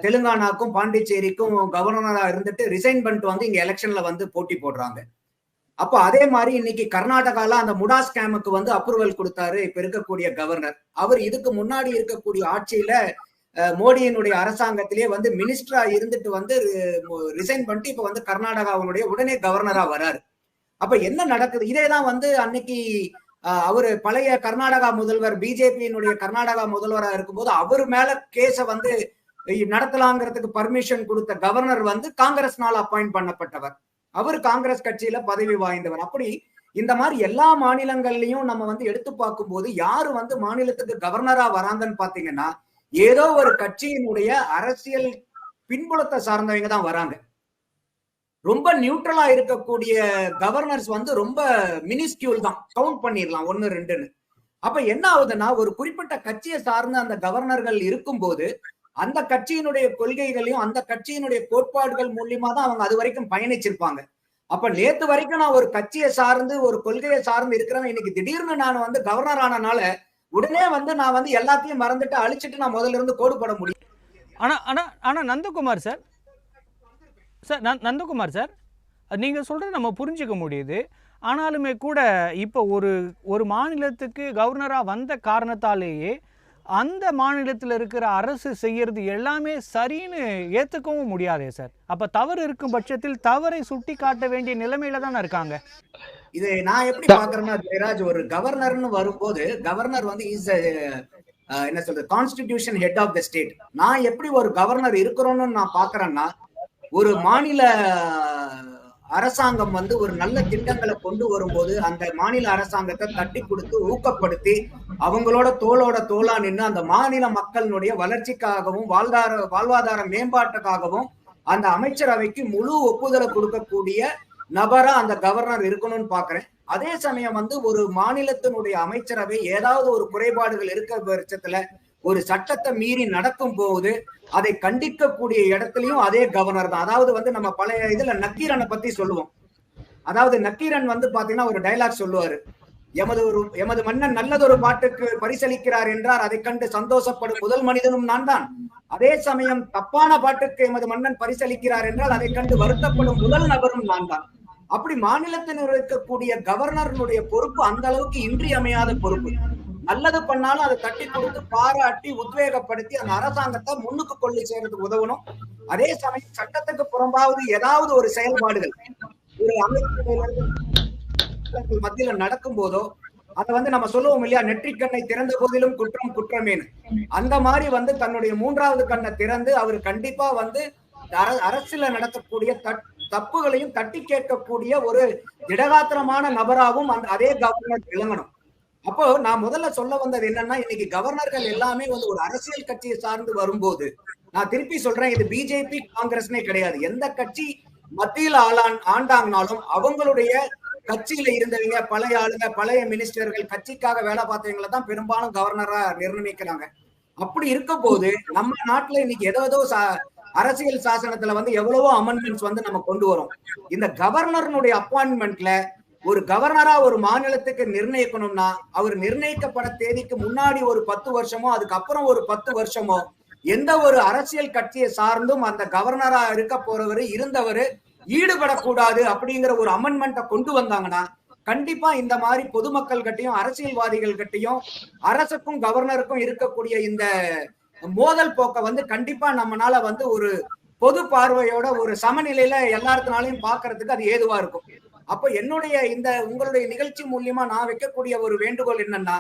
தெலுங்கானாக்கும் பாண்டிச்சேரிக்கும் கவர்னரா இருந்துட்டு ரிசைன் பண்ணிட்டு வந்து இங்க எலெக்ஷன்ல வந்து போட்டி போடுறாங்க. அப்போ அதே மாதிரி இன்னைக்கு கர்நாடகால அந்த முடா ஸ்கேமுக்கு வந்து அப்ரூவல் கொடுத்தாரு இப்ப இருக்கக்கூடிய கவர்னர். அவர் இதுக்கு முன்னாடி இருக்கக்கூடிய ஆட்சியில மோடியினுடைய அரசாங்கத்திலேயே வந்து மினிஸ்டரா இருந்துட்டு வந்து ரிசைன் பண்ணிட்டு இப்ப வந்து கர்நாடகாவுடைய உடனே கவர்னரா வராரு. அப்ப என்ன நடக்குது? இதேதான் வந்து அன்னைக்கு அவரு பழைய கர்நாடகா முதல்வர், பிஜேபியினுடைய கர்நாடகா முதல்வரா இருக்கும்போது அவர் மேல கேஸ வந்து நடத்தலாங்கிறதுக்கு பர்மிஷன் கொடுத்த கவர்னர் வந்து காங்கிரஸ்னால அப்பாயிண்ட் பண்ணப்பட்டவர். அவர் காங்கிரஸ் கட்சியில பதவி வாய்ந்தவர். அப்படி இந்த மாதிரி எல்லா மாநிலங்கள்லயும் நம்ம வந்து எடுத்து பார்க்கும்போது யாரு வந்து மாநிலத்துக்கு கவர்னரா வராங்கன்னு பாத்தீங்கன்னா, ஏதோ ஒரு கட்சியினுடைய அரசியல் பின்புலத்தை சார்ந்தவங்க தான் வராங்க. ரொம்ப நியூட்ரலா இருக்கக்கூடிய கவர்னர்ஸ் வந்து ரொம்ப மினிஸ்கியூல் தான், கவுண்ட் பண்ணிடலாம் 1, 2ன்னு. அப்ப என்ன ஆகுதுன்னா, ஒரு குறிப்பிட்ட கட்சியை சார்ந்த அந்த கவர்னர்கள் இருக்கும்போது அந்த கட்சியினுடைய கொள்கைகளையும் அந்த கட்சியினுடைய கோட்பாடுகள் மூலியமா தான் அவங்க அது வரைக்கும் பயணிச்சிருப்பாங்க. அப்ப நேத்து வரைக்கும் நான் ஒரு கட்சியை சார்ந்து ஒரு கொள்கையை சார்ந்து இருக்கிறவன் இன்னைக்கு திடீர்னு நான் வந்து கவர்னர் ஆனனால உடனே வந்து நான் வந்து எல்லாத்தையும் மறந்துட்டு அழிச்சிட்டு நான் முதல்ல இருந்து கோடு போட முடியும். ஆனா ஆனா ஆனா நந்தகுமார் சார் நந்தகுமார் சார், நீங்க சொல்றது நம்ம புரிஞ்சுக்க முடியுது. ஆனாலுமே கூட இப்போ ஒரு மாநிலத்துக்கு கவர்னரா வந்த காரணத்தாலேயே அந்த மாநிலத்தில் இருக்கிற அரசு செய்யறது எல்லாமே சரின்னு ஏத்துக்கவும் முடியாதே சார். அப்ப தவறு இருக்கும் பட்சத்தில் தவறை சுட்டி காட்ட வேண்டிய நிலைமையில தானே இருக்காங்க. இது நான் எப்படி பாக்குறேன்னா, ஜெயராஜ், ஒரு கவர்னர்னு வரும்போது கவர்னர் வந்து இஸ் என்ன சொல்றது, constitution head of the state. நான் எப்படி ஒரு கவர்னர் இருக்கிறோம்னு நான் பாக்குறேன்னா, ஒரு மாநில அரசாங்கம் வந்து ஒரு நல்ல திட்டங்களை கொண்டு வரும்போது அந்த மாநில அரசாங்கத்தை தட்டி கொடுத்து ஊக்கப்படுத்தி அவங்களோட தோளோட தோளா நின்று அந்த மாநில மக்களுடைய வளர்ச்சிக்காகவும் வாழ்வாதார மேம்பாட்டுக்காகவும் அந்த அமைச்சரவைக்கு முழு ஒப்புதலை கொடுக்கக்கூடிய நபரா அந்த கவர்னர் இருக்கணும்னு பாக்குறேன். அதே சமயம் வந்து ஒரு மாநிலத்தினுடைய அமைச்சரவை ஏதாவது ஒரு குறைபாடுகள் இருக்க பட்சத்துல ஒரு சட்டத்தை மீறி நடக்கும் போது அதை கண்டிக்கக்கூடிய இடத்துலயும் அதே கவர்னர் தான். அதாவது வந்து நம்ம பழைய இதுல நக்கீரனை பத்தி சொல்லுவோம். அதாவது நக்கீரன் வந்து பாத்தீங்கன்னா ஒரு டைலாக் சொல்லுவாரு, எமது மன்னன் நல்லதொரு பாட்டுக்கு பரிசளிக்கிறார் என்றார், அதை கண்டு சந்தோஷப்படும் முதல் மனிதனும் நான் தான். அதே சமயம் தப்பான பாட்டுக்கு எமது மன்னன் பரிசளிக்கிறார் என்றால் அதை கண்டு வருத்தப்படும் முதல் நபரும் நான் தான். அப்படி மாநிலத்தில் இருக்கக்கூடிய கவர்னருடைய பொறுப்பு அந்த அளவுக்கு இன்றியமையாத பொறுப்பு. நல்லது பண்ணாலும் அதை தட்டி கொடுத்து பாராட்டி உத்வேகப்படுத்தி அந்த அரசாங்கத்தை முன்னுக்கு கொண்டு சேர்றதுக்கு உதவணும். அதே சமயம் சட்டத்துக்கு புறம்பாவது ஏதாவது ஒரு செயல்பாடுகள் ஒரு அமைப்பு மத்தியில நடக்கும் போதோ அதை வந்து நம்ம சொல்லுவோம் இல்லையா, நெற்றிக்கண்ணை திறந்த போதிலும் குற்றம் குற்றமேனு. அந்த மாதிரி வந்து தன்னுடைய 3வது கண்ணை திறந்து அவர் கண்டிப்பா வந்து அரசுல நடத்தக்கூடிய தப்புகளையும் தட்டி கேட்கக்கூடிய ஒரு திடகாத்திரமான நபராகவும் அதே கவர்னர் விளங்கணும். அப்போ நான் முதல்ல சொல்ல வந்தது என்னன்னா, இன்னைக்கு கவர்னர்கள் எல்லாமே வந்து ஒரு அரசியல் கட்சியை சார்ந்து வரும்போது, நான் திருப்பி சொல்றேன், இது பிஜேபி காங்கிரஸ்னே கிடையாது. எந்த கட்சி மத்தியில் ஆண்டாங்கனாலும் அவங்களுடைய கட்சியில இருந்தவங்க, பழைய ஆளுங்க, பழைய மினிஸ்டர்கள், கட்சிக்காக வேலை பார்த்தவங்களை தான் பெரும்பாலும் கவர்னரா நிர்ணயிக்கிறாங்க. அப்படி இருக்க போது நம்ம நாட்டுல இன்னைக்கு ஏதோ அரசியல் சாசனத்துல வந்து எவ்வளவோ அமெண்ட்மெண்ட்ஸ் வந்து நம்ம கொண்டு வரோம். இந்த கவர்னருடைய அப்பாயின்மெண்ட்ல ஒரு கவர்னரா ஒரு மாநிலத்துக்கு நிர்ணயிக்கணும்னா அவர் நிர்ணயிக்கப்பட தேதிக்கு முன்னாடி ஒரு 10 வருஷமோ அதுக்கப்புறம் ஒரு 10 வருஷமோ எந்த ஒரு அரசியல் கட்சியை சார்ந்தும் அந்த கவர்னரா இருக்க போறவரு இருந்தவரு ஈடுபடக்கூடாது அப்படிங்கிற ஒரு அமெண்ட்மெண்ட்டை கொண்டு வந்தாங்கன்னா கண்டிப்பா இந்த மாதிரி பொதுமக்கள் கிட்டையும் அரசியல்வாதிகள் கிட்டையும் அரசுக்கும் கவர்னருக்கும் இருக்கக்கூடிய இந்த மோதல் போக்க வந்து கண்டிப்பா நம்மளால வந்து ஒரு பொது பார்வையோட ஒரு சமநிலையில எல்லாத்தினாலையும் பாக்குறதுக்கு அது ஏதுவா இருக்கும். அப்ப என்னுடைய இந்த உங்களுடைய நிகழ்ச்சி மூலியமா நான் வைக்கக்கூடிய ஒரு வேண்டுகோள் என்னன்னா,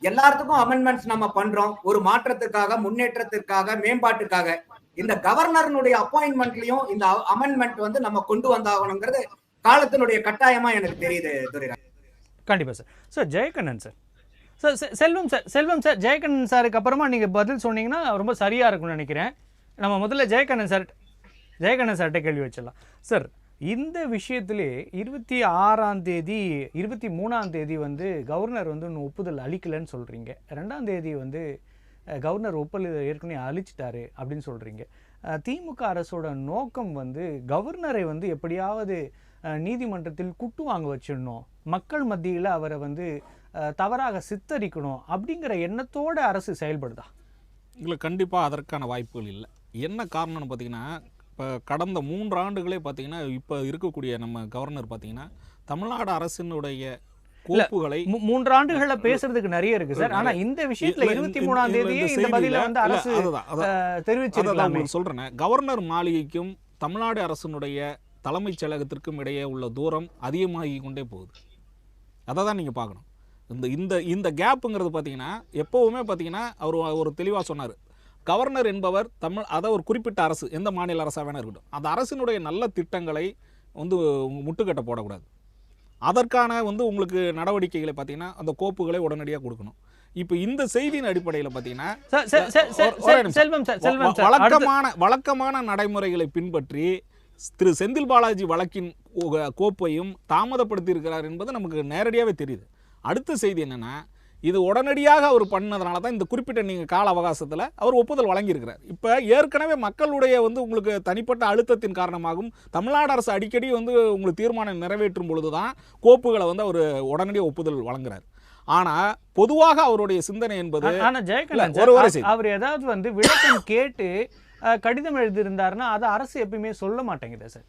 எல்லாத்துக்கும் அமெண்ட்மெண்ட்ஸ் நம்ம பண்றோம் ஒரு மாற்றத்துக்காக, முன்னேற்றத்திற்காக, மேம்பாட்டுக்காக. இந்த கவர்னருடைய அப்பாயின்மெண்ட்லயும் இந்த அமெண்ட்மெண்ட் வந்து நம்ம கொண்டு வந்தாகணுங்கிறது காலத்தினுடைய கட்டாயமா எனக்கு தெரியுது துரைராஜ். கண்டிப்பா சார். சார் ஜெயக்கண்ணன் சார், செல்வம் சார் ஜெயக்கண்ணன் சாருக்கு அப்புறமா நீங்க பதில் சொன்னீங்கன்னா ரொம்ப சரியா இருக்கும்னு நினைக்கிறேன். நம்ம முதல்ல ஜெயக்கண்ணன் சார்கிட்ட கேள்வி வச்சிடலாம். சார், இந்த விஷயத்திலே 26ஆம் தேதி 23ஆம் தேதி வந்து கவர்னர் வந்து இன்னும் ஒப்புதல் அளிக்கலைன்னு சொல்றீங்க. 2ஆம் தேதி வந்து கவர்னர் ஒப்புதல் ஏற்கனவே அளிச்சிட்டாரு அப்படின்னு சொல்றீங்க. திமுக அரசோட நோக்கம் வந்து கவர்னரை வந்து எப்படியாவது நீதிமன்றத்தில் குட்டு வாங்க வச்சிடணும், மக்கள் மத்தியில் அவரை வந்து தவறாக சித்தரிக்கணும் அப்படிங்கிற எண்ணத்தோட அரசு செயல்படுதா? இல்லை, கண்டிப்பாக அதற்கான வாய்ப்புகள் இல்லை. என்ன காரணம்னு பார்த்தீங்கன்னா, இப்போ கடந்த 3 ஆண்டுகளே பார்த்தீங்கன்னா, இப்போ இருக்கக்கூடிய நம்ம கவர்னர் பார்த்தீங்கன்னா தமிழ்நாடு அரசினுடைய கோப்புகளை 3 ஆண்டுகள பேசுறதுக்கு நிறைய இருக்கு சார். ஆனா இந்த விஷயத்துல 23ஆம் தேதியே இந்த பதில வந்து அரசு தெரிவிச்சிருக்காங்க. சொல்றேன், கவர்னர் மாளிகைக்கும் தமிழ்நாடு அரசினுடைய தலைமைச் செயலகத்திற்கும் இடையே உள்ள தூரம் அதிகமாகி கொண்டே போகுது. அதை தான் நீங்க பார்க்கணும். இந்த கேப்புங்கிறது பார்த்தீங்கன்னா, எப்பவுமே பார்த்தீங்கன்னா அவர் ஒரு தெளிவாக சொன்னார், கவர்னர் என்பவர் அதை ஒரு குறிப்பிட்ட அரசு, எந்த மாநில அரசாக வேணா இருக்கட்டும், அந்த அரசினுடைய நல்ல திட்டங்களை வந்து முட்டுக்கட்டை போடக்கூடாது. அதற்கான வந்து உங்களுக்கு நடவடிக்கைகளை பார்த்தீங்கன்னா அந்த கோப்புகளை உடனடியாக கொடுக்கணும். இப்போ இந்த செய்தியின் அடிப்படையில் பார்த்தீங்கன்னா வழக்கமான நடைமுறைகளை பின்பற்றி திரு செந்தில் பாலாஜி வழக்கின் கோப்பையும் தாமதப்படுத்தி இருக்கிறார் என்பது நமக்கு நேரடியாகவே தெரியுது. அடுத்த செய்தி என்னன்னா, இது உடனடியாக அவர் பண்ணதுனால தான் இந்த குறிப்பிட்ட நீங்கள் கால அவகாசத்தில் அவர் ஒப்புதல் வழங்கியிருக்கிறார். இப்போ ஏற்கனவே மக்களுடைய வந்து உங்களுக்கு தனிப்பட்ட அழுத்தத்தின் காரணமாகவும் தமிழ்நாடு அரசு அடிக்கடி வந்து உங்களுக்கு தீர்மானம் நிறைவேற்றும் பொழுது தான் கோப்புகளை வந்து அவர் உடனடியாக ஒப்புதல் வழங்குறார். ஆனால் பொதுவாக அவருடைய சிந்தனை என்பது, அவர் ஏதாவது வந்து விளக்கம் கேட்டு கடிதம் எழுதியிருந்தாருன்னா அதை அரசு எப்பயுமே சொல்ல மாட்டேங்குது சார்.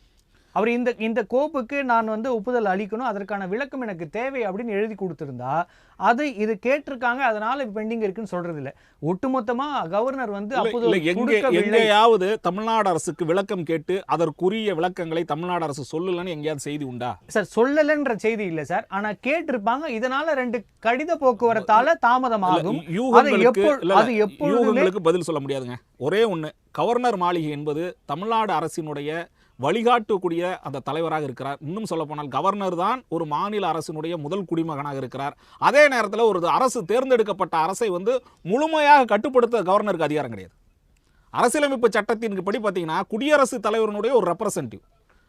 அவர் இந்த கோப்புக்கு நான் வந்து ஒப்புதல் அளிக்கணும், அதற்கான விளக்கம் எனக்கு தேவை அப்படின்னு எழுதி கொடுத்திருந்தா அது இது கேட்டிருக்காங்க, அதனால பெண்டிங் இருக்குன்னு சொல்றது இல்லை. ஒட்டுமொத்தமா கவர்னர் வந்து எங்கேயாவது தமிழ்நாடு அரசுக்கு விளக்கம் கேட்டு அதற்குரிய விளக்கங்களை தமிழ்நாடு அரசு சொல்லலன்னு எங்கேயாவது செய்தி உண்டா சார்? சொல்லலன்ற செய்தி இல்லை சார், ஆனா கேட்டிருப்பாங்க. இதனால 2 கடித போக்குவரத்தால தாமதமாகும். யூகங்களுக்கு பதில் சொல்ல முடியாதுங்க. ஒரே ஒண்ணு, கவர்னர் மாளிகை என்பது தமிழ்நாடு அரசினுடைய வழிகாட்டக்கூடிய அந்த தலைவராக இருக்கிறார். இன்னும் சொல்ல போனால் கவர்னர் தான் ஒரு மாநில அரசினுடைய முதல் குடிமகனாக இருக்கிறார். அதே நேரத்தில் ஒரு அரசு தேர்ந்தெடுக்கப்பட்ட அரசை வந்து முழுமையாக கட்டுப்படுத்த கவர்னருக்கு அதிகாரம் கிடையாது. அரசியலமைப்பு சட்டத்தின் படி பார்த்தீங்கன்னா குடியரசுத் தலைவருடைய ஒரு ரெப்ரசன்டேட்டிவ்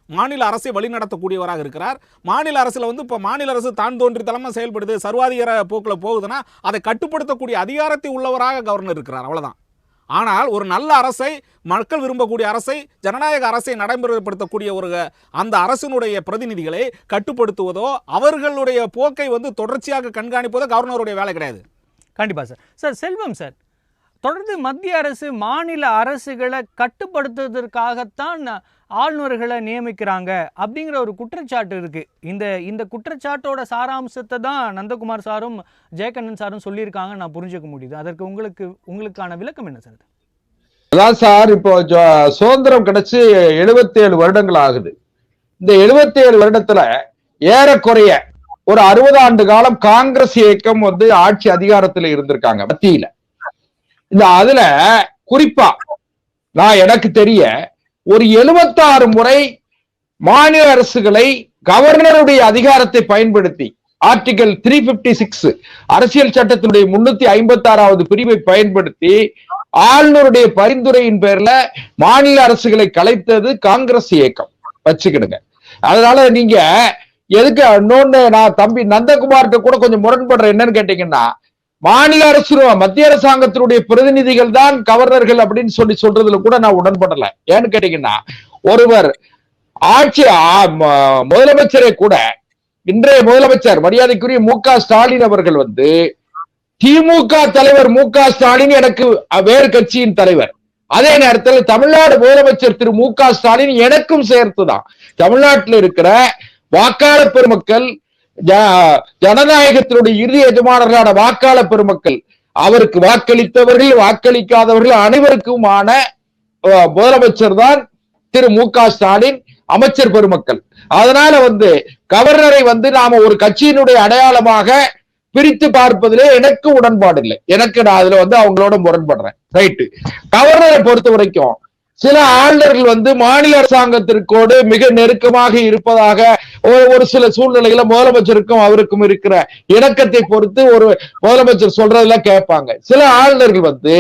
மாநில அரசை வழிநடத்தக்கூடியவராக இருக்கிறார். மாநில அரசில் வந்து இப்போ மாநில அரசு தான் தோன்றி தலைமை செயல்படுது, சர்வாதிகார போக்கில் போகுதுன்னா அதை கட்டுப்படுத்தக்கூடிய அதிகாரத்தை உள்ளவராக கவர்னர் இருக்கிறார், அவ்வளவுதான். ஆனால் ஒரு நல்ல அரசை, மக்கள் விரும்பக்கூடிய அரசை, ஜனநாயக அரசை நடைமுறைப்படுத்தக்கூடிய ஒரு அந்த அரசினுடைய பிரதிநிதிகளை கட்டுப்படுத்துவதோ அவர்களுடைய போக்கை வந்து தொடர்ச்சியாக கண்காணிப்பதோ கவர்னருடைய வேலை கிடையாது. கண்டிப்பா சார். சார் செல்வம் சார், தொடர்ந்து மத்திய அரசு மாநில அரசுகளை கட்டுப்படுத்துவதற்காகத்தான் ஆளுநர்களை நியமிக்கிறாங்க அப்படிங்கிற ஒரு குற்றச்சாட்டு இருக்கு. இந்த குற்றச்சாட்டோட சாராம்சத்தை தான் நந்தகுமார் சாரும் ஜெயக்கண்ணன் சாரும் சொல்லியிருக்காங்க, நான் புரிஞ்சுக்க முடியுது. அதற்கு உங்களுக்கான விளக்கம் என்ன சார்? அதான் சார், இப்போ சுதந்திரம் கிடைச்சு 77 வருடங்கள் ஆகுது. இந்த 77 வருடத்துல ஏறக்குறைய ஒரு 60 ஆண்டு காலம் காங்கிரஸ் இயக்கம் வந்து ஆட்சி அதிகாரத்துல இருந்திருக்காங்க மத்தியில. அதுல குறிப்பா நான் எனக்கு தெரிய ஒரு 76 முறை மாநில அரசுகளை கவர்னருடைய அதிகாரத்தை பயன்படுத்தி ஆர்டிகல் 356 அரசியல் சட்டத்தினுடைய 356வது பிரிவை பயன்படுத்தி ஆளுநருடைய பரிந்துரையின் பேர்ல மாநில அரசுகளை கலைத்தது காங்கிரஸ் இயக்கம், வச்சுக்கிடுங்க. அதனால நீங்க எதுக்கு இன்னொன்னு, நான் தம்பி நந்தகுமார்கிட்ட கூட கொஞ்சம் முரண்படுறேன். என்னன்னு கேட்டீங்கன்னா, மாநில அரசு மத்திய அரசாங்கத்தினுடைய பிரதிநிதிகள் தான் கவர்னர்கள் அப்படின்னு சொல்றதுல கூட நான் உடன்படல. ஏன்னு கேட்டீங்கன்னா, ஒருவர் ஆட்சி முதலமைச்சரை கூட, இன்றைய முதலமைச்சர் மரியாதைக்குரிய மு.க. ஸ்டாலின் அவர்கள் வந்து திமுக தலைவர் மு.க. ஸ்டாலின் எனக்கு வேறு கட்சியின் தலைவர். அதே நேரத்தில் தமிழ்நாடு முதலமைச்சர் திரு மு.க. ஸ்டாலின் எனக்கும் சேர்த்துதான். தமிழ்நாட்டில் இருக்கிற வாக்காளர் பெருமக்கள், ஜனநாயகத்தினுடைய இறுதி எஜமானர்களான வாக்காளர் பெருமக்கள், அவருக்கு வாக்களித்தவர்கள் வாக்களிக்காதவர்கள் அனைவருக்குமான முதலமைச்சர் தான் திரு மு.க. ஸ்டாலின், அமைச்சர் பெருமக்கள். அதனால வந்து கவர்னரை வந்து நாம ஒரு கட்சியினுடைய அடையாளமாக பிரித்து பார்ப்பதிலே எனக்கு உடன்பாடு இல்லை. நான் அதுல வந்து அவங்களோட முரண்படுறேன். ரைட்டு. கவர்னரை பொறுத்த வரைக்கும் சில ஆளுநர்கள் வந்து மாநில அரசாங்கத்திற்கோடு மிக நெருக்கமாக இருப்பதாக ஒரு சில சூழ்நிலைகளை முதலமைச்சருக்கும் அவருக்கும் இருக்கிற இணக்கத்தை பொறுத்து ஒரு முதலமைச்சர் சொல்றதுல கேட்பாங்க. சில ஆளுநர்கள் வந்து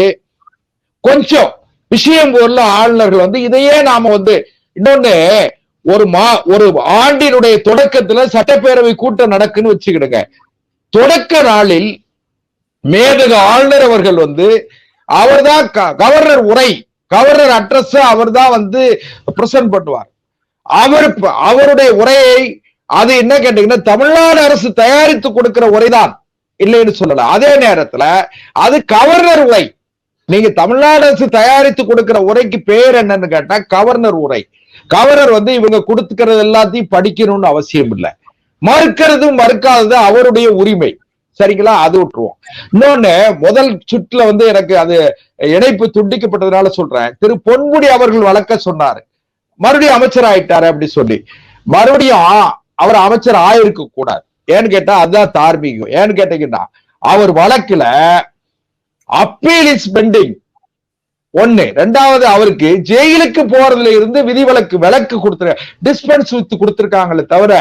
கொஞ்சம் விஷயம் போல ஆளுநர்கள் வந்து இதையே நாம வந்து இன்னொன்னு ஒரு ஆண்டினுடைய தொடக்கத்துல சட்டப்பேரவை கூட்டம் நடக்குன்னு வச்சுக்கிடுங்க. தொடக்க நாளில் மேதக ஆளுநர் அவர்கள் வந்து அவர்தான் கவர்னர் உரை, கவர்னர் அட்ரஸ் அவர் தான் வந்து பிரசன்ட் பண்ணுவார். அவருடைய உரையை அது என்ன கேட்டீங்கன்னா தமிழ்நாடு அரசு தயாரித்து கொடுக்கிற உரைதான், இல்லைன்னு சொல்லல. அதே நேரத்துல அது கவர்னர் உரை. நீங்க தமிழ்நாடு அரசு தயாரித்து கொடுக்கிற உரைக்கு பேர் என்னன்னு கேட்டா கவர்னர் உரை. கவர்னர் வந்து இவங்க கொடுத்துக்கிறது எல்லாத்தையும் படிக்கணும்னு அவசியம் இல்லை. மறுக்காதது அவருடைய உரிமை. சரிங்களா? அது விட்டுருவோம். இன்னொன்னு முதல் சுற்றுல வந்து எனக்கு அது இணைப்பு துண்டிக்கப்பட்டதுனால சொல்றேன். திரு பொன்முடி அவர்கள் வழக்க சொன்னாரு, மறுபடியும் அமைச்சர் ஆயிட்டாரு அப்படி சொல்லி. மறுபடியும் அவர் அமைச்சர் ஆயிருக்க கூடாது. ஏன்னு கேட்டா அதுதான் தார்மீகம். ஏன்னு கேட்டீங்கன்னா அவர் வழக்குல அப்பீல் இஸ் பெண்டிங் ஒண்ணு. ரெண்டாவது அவருக்கு ஜெயிலுக்கு போறதுல இருந்து விலக்கு டிஸ்பென்ஸ் கொடுத்திருக்காங்களே தவிர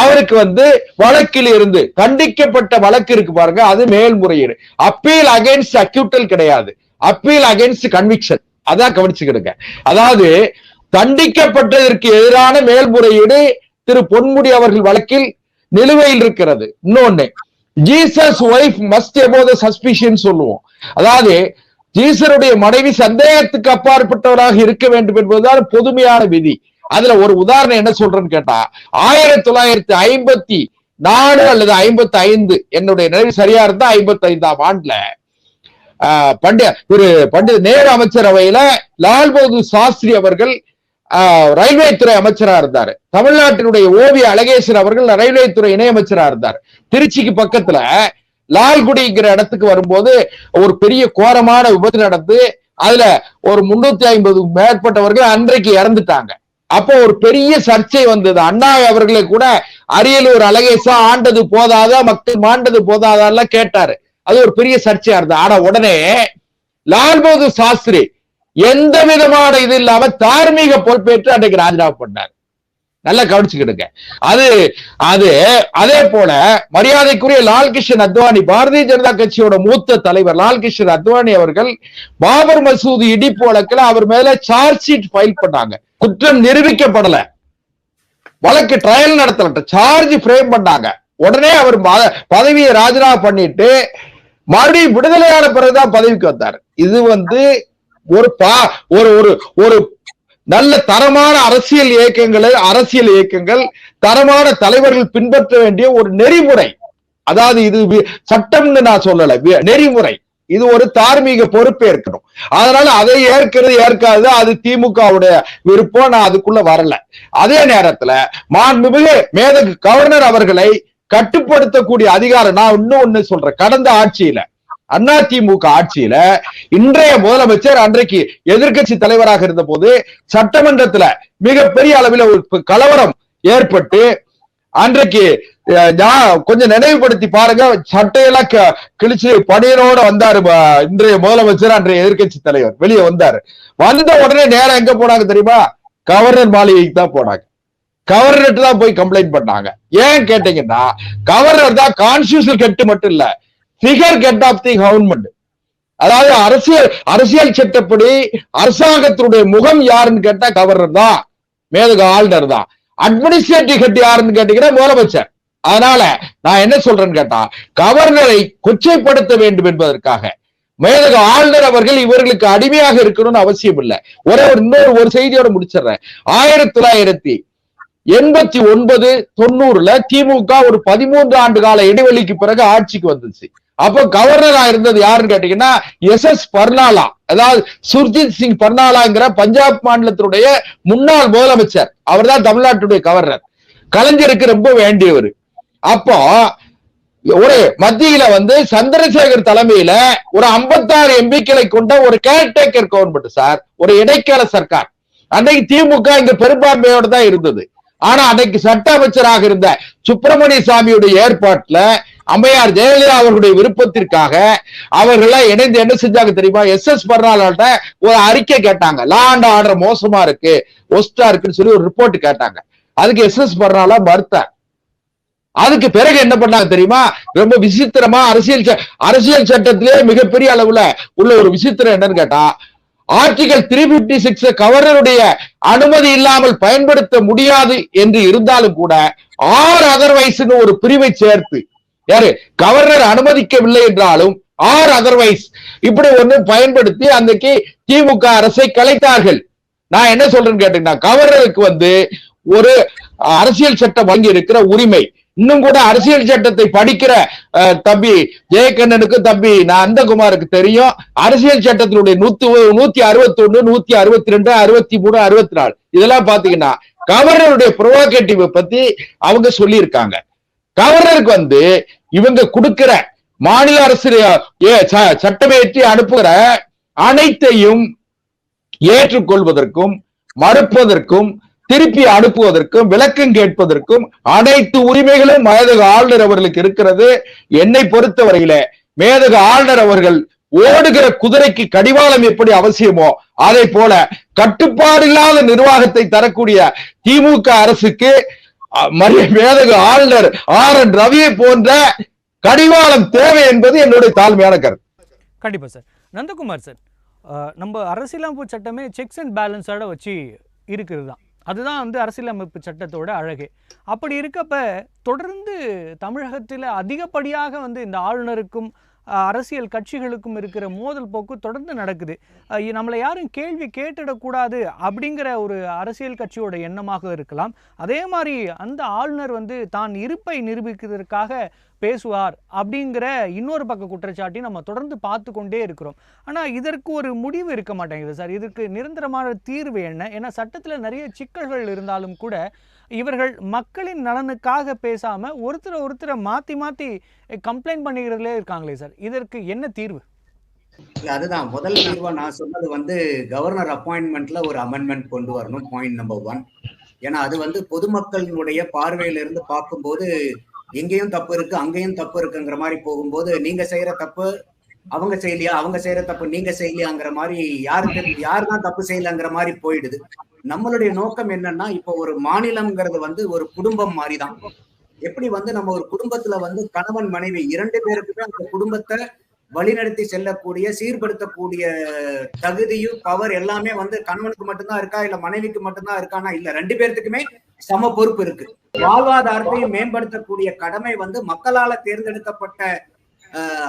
அவருக்கு வந்து வழக்கில் இருந்து தண்டிக்கப்பட்ட வழக்கு இருக்கு பாருங்க, அது மேல்முறையீடு. அப்பீல் அகைன்ஸ்ட் அக்யூட்டல் கிடையாது, அப்பீல் அகைன்ஸ்ட் கன்விக்ஷன். அதான் கவனிச்சுக்கிடுங்க. அதாவது தண்டிக்கப்பட்டதற்கு எதிரான மேல்முறையீடு திரு பொன்முடி அவர்கள் வழக்கில் நிலுவையில் இருக்கிறது. இன்னொன்னு, ஜீசஸ் ஒய்ஃப் மஸ்ட் அபோவ் தி சஸ்பிஷன் சொல்லுவோம். அதாவது ஜீசருடைய மனைவி சந்தேகத்துக்கு அப்பாற்பட்டவராக இருக்க வேண்டும் என்பதுதான் பொதுமையான விதி. அதுல ஒரு உதாரணம் என்ன சொல்றேன்னு கேட்டா 1954 அல்லது 55 என்னுடைய நினைவு சரியா இருந்தா 55ஆம் ஆண்டுல பண்டித நேரு அமைச்சரவையில லால் பகதூர் சாஸ்திரி அவர்கள் ரயில்வே துறை அமைச்சரா இருந்தாரு. தமிழ்நாட்டினுடைய ஓவிய அழகேசன் அவர்கள் ரயில்வே துறை இணையமைச்சரா இருந்தார். திருச்சிக்கு பக்கத்துல லால்குடிங்கிற இடத்துக்கு வரும்போது ஒரு பெரிய கோரமான விபத்து நடந்து அதுல ஒரு 350 மேற்பட்டவர்கள் அன்றைக்கு இறந்துட்டாங்க. அப்போ ஒரு பெரிய சர்ச்சை வந்தது. அண்ணா அவர்களை கூட அரியலூர் அழகேசா ஆண்டது போதாதா, மக்கள் மாண்டது போதாதான் கேட்டாரு. அது ஒரு பெரிய சர்ச்சையா இருந்தது. ஆனா உடனே லால் பகதூர் சாஸ்திரி எந்த விதமான இது இல்லாம தார்மீக பொறுப்பேற்று அன்றைக்கு ராஜினாமா பண்ணார். நல்லா கவனிச்சுக்கிடுங்க. அதே போல மரியாதைக்குரிய லால்கிருஷ்ணன் அத்வானி, பாரதிய ஜனதா கட்சியோட மூத்த தலைவர் லால்கிருஷ்ணன் அத்வானி அவர்கள் பாபர் மசூதி இடிப்பு வழக்குல அவர் மேல சார்ஜ் ஷீட் ஃபைல் பண்ணாங்க. குற்றம் நிரூபிக்கப்படல, வழக்கு ட்ரையல் நடத்தல, சார்ஜ் ஃப்ரேம் பண்ணாங்க. உடனே அவர் பதவியை ராஜினாமா பண்ணிட்டு மறுபடியும் விடுதலையான பிறகுதான் பதவிக்கு வந்தார். இது வந்து ஒரு நல்ல தரமான அரசியல் இயக்கங்கள் தரமான தலைவர்கள் பின்பற்ற வேண்டிய ஒரு நெறிமுறை. அதாவது இது சட்டம்னு நான் சொல்லல, நெறிமுறை. இது ஒரு தார்மீக பொறுப்பே இருக்கணும். அதனால அதை ஏற்காது அது திமுகவுடைய விருப்பம். நான் அதுக்குள்ள வரல. அதே நேரத்துல மாண்புமிகு மேதகு கவர்னர் அவர்களை கட்டுப்படுத்தக்கூடிய அதிகாரம் நான் இன்னொன்னு சொல்றேன். கடந்த ஆட்சியில அதிமுக ஆட்சியில இன்றைய முதலமைச்சர் அன்றைக்கு எதிர்கட்சி தலைவராக இருந்த போது சட்டமன்றத்துல மிகப்பெரிய அளவில் ஒரு கலவரம் ஏற்பட்டு அன்றைக்கு கொஞ்சம் நினைவுபடுத்தி பாருங்க, சட்டையெல்லாம் கிழிச்சு பணியனோட வந்தாரு இன்றைய முதலமைச்சர், அன்றைய எதிர்கட்சி தலைவர் வெளியே வந்தாரு. வந்த உடனே நேரம் எங்க போனாங்க தெரியுமா? கவர்னர் மாளிகைக்கு தான் போனாங்க. கவர்னர் தான் போய் கம்ப்ளைண்ட் பண்ணாங்க. ஏன் கேட்டீங்கன்னா கவர்னர் தான் கான்ஸ்டிடியூஷனல் ஹெட் மட்டும் இல்ல, figure head of the government. அதாவது அரசியல் சட்டப்படி அரசாங்கத்தினுடைய முகம் யாருன்னு கேட்டா கவர்னர் தான், மேதகு ஆளுநர் தான். அட்மினிஸ்ட்ரேட்டிவ் ஹெட் யாருன்னு கேட்டீங்கன்னா முதலமைச்சர். அதனால நான் என்ன சொல்றேன்னு கேட்டா கவர்னரை கொச்சைப்படுத்த வேண்டும் என்பதற்காக மேதகு ஆளுநர் அவர்கள் இவர்களுக்கு அடிமையாக இருக்கணும்னு அவசியம் இல்லை. இன்னொரு செய்தியோட முடிச்சிடுறேன். 1989-90 திமுக ஒரு 13 ஆண்டு கால இடைவெளிக்கு பிறகு ஆட்சிக்கு வந்துச்சு. அப்போ கவர்னரா இருந்தது யாருன்னு கேட்டீங்கன்னா எஸ் பர்னாலா, அதாவது சுர்ஜித் சிங் பர்னாலாங்கிற பஞ்சாப் மாநிலத்தினுடைய முன்னாள் முதலமைச்சர். அவர் தான் தமிழ்நாட்டுடைய கவர்னர். கலைஞருக்கு ரொம்ப வேண்டியவர். அப்போ ஒரு மத்தியில சந்திரசேகர் தலைமையில ஒரு 56 எம்பிக்களை கொண்ட ஒரு கேர்டேக்கர் கவர்மெண்ட் சார், ஒரு இடைக்கால சர்க்கார். அன்னைக்கு திமுக இங்க பெரும்பான்மையோட தான் இருந்தது. ஆனா அன்னைக்கு சட்ட அமைச்சராக இருந்த சுப்பிரமணிய சாமியுடைய ஏற்பாட்டுல அம்மையார் ஜெயலலிதா அவர்களுடைய விருப்பத்திற்காக அவர்கள்லாம் இணைந்து என்ன செஞ்சாங்க தெரியுமா? எஸ் பர்னாலாட்ட ஒரு அறிக்கை கேட்டாங்க. லா அண்ட் ஆர்டர் மோசமா இருக்கு, ஒஸ்டா இருக்குன்னு சொல்லி ஒரு ரிப்போர்ட் கேட்டாங்க. அதுக்கு எஸ் பர்னாலா மறுத்தார். அதுக்கு பிறகு என்ன பண்ணாங்க தெரியுமா? ரொம்ப விசித்திரமா அரசியல் சட்டத்திலே மிகப்பெரிய அளவுல உள்ள ஒரு விசித்திரம் என்னன்னு கேட்டா, ஆர்டிகல் 356 கவர்னருடைய அனுமதி இல்லாமல் பயன்படுத்த முடியாது என்று இருந்தாலும் கூட ஆர் அதர்வைஸ்னு ஒரு பிரிவை சேர்த்து, யாரு கவர்னர் அனுமதிக்கவில்லை என்றாலும் ஆர் அதர்வைஸ் இப்படி ஒண்ணு பயன்படுத்தி அன்னைக்கு திமுக அரசை கலைத்தார்கள். நான் என்ன சொல்றேன்னு கேட்டீங்கன்னா, கவர்னருக்கு ஒரு அரசியல் சட்டம் வழங்கி இருக்கிற உரிமை, இன்னும் கூட அரசியல் சட்டத்தை படிக்கிற தம்பி ஜெயக்கண்ணனுக்கு தம்பி நந்தகுமாருக்கு தெரியும். அரசியல் சட்டத்தினுடைய 161, 162, 63, 64 இதெல்லாம் பாத்தீங்கன்னா கவர்னருடைய ப்ரோவோகேட்டிவ் பத்தி அவங்க சொல்லி இருக்காங்க. கவர்னருக்கு இவங்க கொடுக்கிற மாநில அரசு சட்டமேற்றி அனுப்புகிற அனைத்தையும் ஏற்றுக்கொள்வதற்கும் மறுப்பதற்கும் திருப்பி அனுப்புவதற்கும் விளக்கம் கேட்பதற்கும் அனைத்து உரிமைகளும் மேதக ஆளுநர் அவர்களுக்கு இருக்கிறது. என்னை பொறுத்தவரையில மேதக ஆளுநர் அவர்கள் ஓடுகிற குதிரைக்கு கடிவாளம் எப்படி அவசியமோ அதை போல கட்டுப்பாடு இல்லாத நிர்வாகத்தை தரக்கூடிய திமுக அரசுக்கு மேதக ஆளுநர் RN ரவியை போன்ற கடிவாளம் தேவை என்பது என்னுடைய தாழ்மையான கருத்து. கண்டிப்பா சார். நந்தகுமார் சார், நம்ம அரசியலமைப்பு சட்டமே செக்ஸ் அண்ட் பேலன்ஸோட வச்சு இருக்கிறது தான். அதுதான் அரசியலமைப்பு சட்டத்தோட அழகே. அப்படி இருக்கப்ப தொடர்ந்து தமிழகத்தில் அதிகப்படியாக இந்த ஆளுநருக்கும் அரசியல் கட்சிகளுக்கும் இருக்கிற மோதல் போக்கு தொடர்ந்து நடக்குது. நம்மளை யாரும் கேள்வி கேட்டுடக்கூடாது அப்படிங்கிற ஒரு அரசியல் கட்சியோட எண்ணமாக இருக்கலாம். அதே மாதிரி அந்த ஆளுநர் தான் இருப்பை நிரூபிக்கிறதுக்காக பேசுவார் அப்படிங்கிற இன்னொரு பக்க குற்றச்சாட்டி நம்ம தொடர்ந்து பார்த்து கொண்டே இருக்கிறோம். ஆனால் இதற்கு ஒரு முடிவு இருக்க மாட்டேங்குது சார். இதற்கு நிரந்தரமான தீர்வு என்ன? ஏன்னா சட்டத்தில் நிறைய சிக்கல்கள் இருந்தாலும் கூட இவர்கள் மக்களின் நலனுக்காக பேசாம ஒருத்தரை மாத்தி மாத்தி கம்ப்ளைண்ட் பண்ணிக்கிறதுலே இருக்காங்களே சார். இதற்கு என்ன தீர்வு? அதுதான் முதல் தீர்வா நான் சொன்னது கவர்னர் அப்பாயின்மெண்ட்ல ஒரு அமெண்ட்மெண்ட் கொண்டு வரணும். Point number 1. ஏன்னா அது பொதுமக்களினுடைய பார்வையில இருந்து பார்க்கும்போது எங்கேயும் தப்பு இருக்கு அங்கேயும் தப்பு இருக்குங்கிற மாதிரி போகும்போது நீங்க செய்யற தப்பு அவங்க செய்யலையா, அவங்க செய்யற தப்பு நீங்க செய்யலையாங்கிற மாதிரி யாருதான் தப்பு செய்யலங்கிற மாதிரி போயிடுது. நம்மளுடைய நோக்கம் என்னன்னா, இப்போ ஒரு மாநிலம்ங்கிறது ஒரு குடும்பம் மாதிரிதான். எப்படி நம்ம ஒரு குடும்பத்துல கணவன் மனைவி 2 பேருக்குமே அந்த குடும்பத்தை வழிநடத்தி செல்லக்கூடிய சீர்படுத்தக்கூடிய தகுதியும் பவர் எல்லாமே கணவனுக்கு மட்டும்தான் இருக்கா இல்ல மனைவிக்கு மட்டும்தான் இருக்கானா? இல்ல, 2 பேர்த்துக்குமே சம பொறுப்பு இருக்கு. வாழ்வாதாரத்தையும் மேம்படுத்தக்கூடிய கடமை மக்களால தேர்ந்தெடுக்கப்பட்ட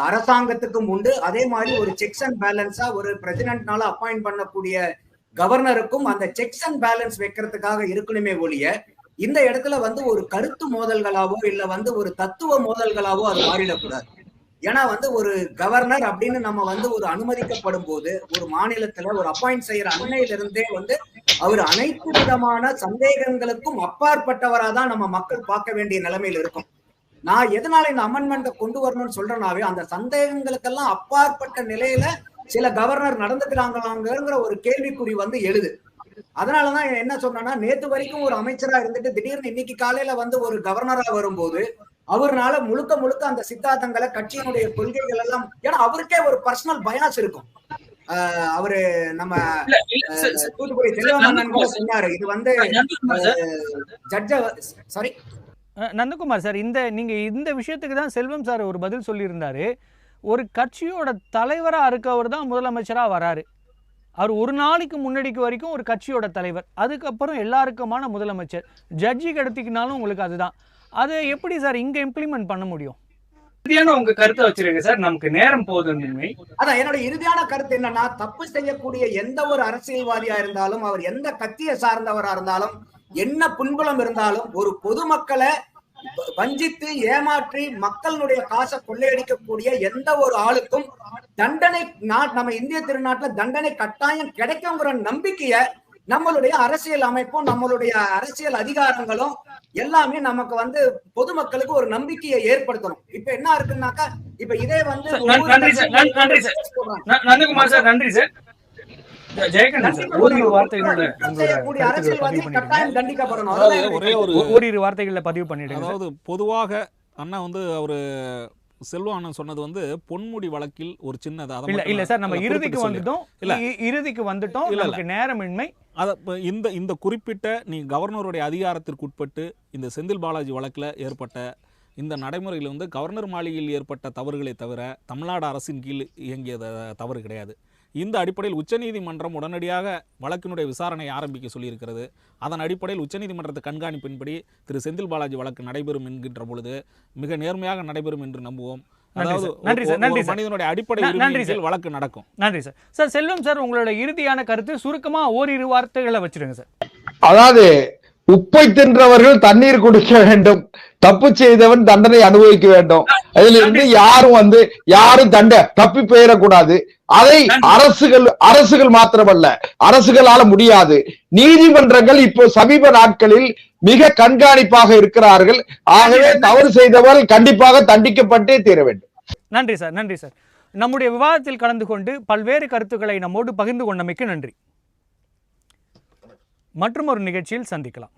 அரசாங்கத்துக்கும் உண்டு. அதே மாதிரி ஒரு செக்ஸ் அண்ட் பேலன்ஸா ஒரு பிரசிடென்ட்னால அப்பாயிண்ட் பண்ணக்கூடிய கவர்னருக்கும் அந்த செக்ஸ் அண்ட் பேலன்ஸ் வைக்கிறதுக்காக இருக்கணுமே ஒழிய இந்த இடத்துல ஒரு கருத்து மோதல்களாவோ இல்ல ஒரு தத்துவ மோதல்களாவோ அது மாறிடக்கூடாது. ஏன்னா ஒரு கவர்னர் அப்படின்னு நம்ம ஒரு அனுமதிக்கப்படும் போது ஒரு மாநிலத்துல ஒரு அப்பாயிண்ட் செய்யற அன்னையிலிருந்தே அவர் அனைத்து விதமான சந்தேகங்களுக்கும் அப்பாற்பட்டவராதான் நம்ம மக்கள் பார்க்க வேண்டிய நிலைமையில இருக்கும். நான் எதனால இந்த அமெண்ட்மெண்ட்டை கொண்டு வரணும்னு சொல்றேனாவே அந்த சந்தேகங்களுக்கெல்லாம் அப்பாற்பட்ட நிலையில சில கவர்னர் நடந்துக்கிறாங்களாங்கிற ஒரு கேள்விக்குறி எழுது. அதனாலதான் என்ன சொன்னா, நேத்து வரைக்கும் ஒரு அமைச்சரா இருந்துட்டு திடீர்னு இன்னைக்கு காலையில ஒரு கவர்னரா வரும்போது அவர்னால முழுக்க முழுக்க அந்த சித்தாந்தங்களை கட்சியினுடைய கொள்கைகள் எல்லாம், ஏன்னா அவருக்கே ஒரு பர்சனல் பயாஸ் இருக்கும். அவரு நம்ம தூத்துக்குடி செல்வமன்னன் கூட சொன்னாரு. இது ஜட்ஜ சாரி நந்தகுமார் சார், நீங்க இந்த விஷயத்துக்கு தான் செல்வம் சார் ஒரு பதில் சொல்லியிருந்தாரு. ஒரு கட்சியோட தலைவரா இருக்கவர் தான் முதலமைச்சரா வராரு. அவர் ஒரு நாளைக்கு முன்னாடிக்கு வரைக்கும் ஒரு கட்சியோட தலைவர், அதுக்கப்புறம் எல்லாருக்குமான முதலமைச்சர். ஜட்ஜிக்கு எடுத்துக்கினாலும் உங்களுக்கு அதுதான். அதை எப்படி சார் இங்க இம்ப்ளிமெண்ட் பண்ண முடியும்? இறுதியான உங்க கருத்தை வச்சிருங்க சார், நமக்கு நேரம் போகுது. அதான் என்னோட இறுதியான கருத்து என்னன்னா, தப்பு செய்யக்கூடிய எந்த ஒரு அரசியல்வாதியா இருந்தாலும் அவர் எந்த கட்சியை சார்ந்தவரா இருந்தாலும் என்ன பின்புலம் இருந்தாலும் ஒரு பொதுமக்களை வஞ்சித்து ஏமாற்றி மக்களுடைய காசை கொள்ளையடிக்கக்கூடிய எந்த ஒரு ஆளுக்கும் தண்டனை நம்ம இந்திய திருநாட்டுல தண்டனை கட்டாயம் கிடைக்குங்கிற நம்பிக்கைய நம்மளுடைய அரசியல் அமைப்பும் நம்மளுடைய அரசியல் அதிகாரங்களும் எல்லாமே நமக்கு பொதுமக்களுக்கு ஒரு நம்பிக்கையை ஏற்படுத்தணும். இப்ப என்ன இருக்குன்னாக்கா, இப்ப இதே நந்தகுமார் சார் நன்றி சார். ஓரிரு வார்த்தைகள்ல பதிவு பண்ணிடுங்க. அதாவது பொதுவாக அண்ணா வந்து அவரு செல்வம் அண்ணன் சொன்னது வந்து பொன்முடி வழக்கில் ஒரு சின்னது அதை இல்ல மட்டும் இல்ல சார், நம்ம நான் இறுதிக்கு குறிப்பிட்டு வந்துட்டோம். இல்ல. இறுதிக்கு வந்துட்டோம். இல்ல, இல்ல. நமக்கு நேரமின்மை. அதை இந்த குறிப்பிட்ட நீ கவர்னருடைய அதிகாரத்திற்கு உட்பட்டு இந்த செந்தில் பாலாஜி வழக்கில் ஏற்பட்ட இந்த நடைமுறையில் வந்து கவர்னர் மாளிகையில் ஏற்பட்ட தவறுகளை தவிர தமிழ்நாடு அரசின் கீழ் இயங்கிய தவறு கிடையாது. இந்த அடிப்படையில் உச்சநீதிமன்றம் உடனடியாக வழக்கினுடைய விசாரணை ஆரம்பிக்க சொல்லியிருக்கிறது. அதன் அடிப்படையில் உச்சநீதிமன்றத்து கண்காணிப்பின்படி திரு செந்தில் பாலாஜி வழக்கு நடைபெறும் என்கின்ற பொழுது மிக நேர்மையாக நடைபெறும் என்று நம்புவோம். அதாவது நன்றி சார், நன்றி ஒரு சார். மனிதனுடைய அடிப்படை நன்றி உரிமையின் சார். கீழ் வழக்கு நடக்கும். நன்றி சார். சார் செல்வம் சார், உங்களோட இறுதியான கருத்து சுருக்கமா ஓரிரு வார்த்தைகளை வச்சிருங்க சார். அதாவது உப்பை தின்றவர்கள் தண்ணீர் குடிக்க வேண்டும், தப்பு செய்தவன் தண்டனை அனுபவிக்க வேண்டும். அதுல இருந்து யாரும் தப்பி பெயரக்கூடாது. அதை அரசுகள் மாத்திரமல்ல, அரசுகளால முடியாது. நீதிமன்றங்கள் இப்போ சமீப நாட்களில் மிக கண்காணிப்பாக இருக்கிறார்கள். ஆகவே தவறு செய்தவர்கள் கண்டிப்பாக தண்டிக்கப்பட்டே தீர வேண்டும். நன்றி சார், நன்றி சார். நம்முடைய விவாதத்தில் கலந்து கொண்டு பல்வேறு கருத்துக்களை நம்மோடு பகிர்ந்து கொண்டமைக்கு நன்றி. மற்றும் ஒரு நிகழ்ச்சியில் சந்திக்கலாம்.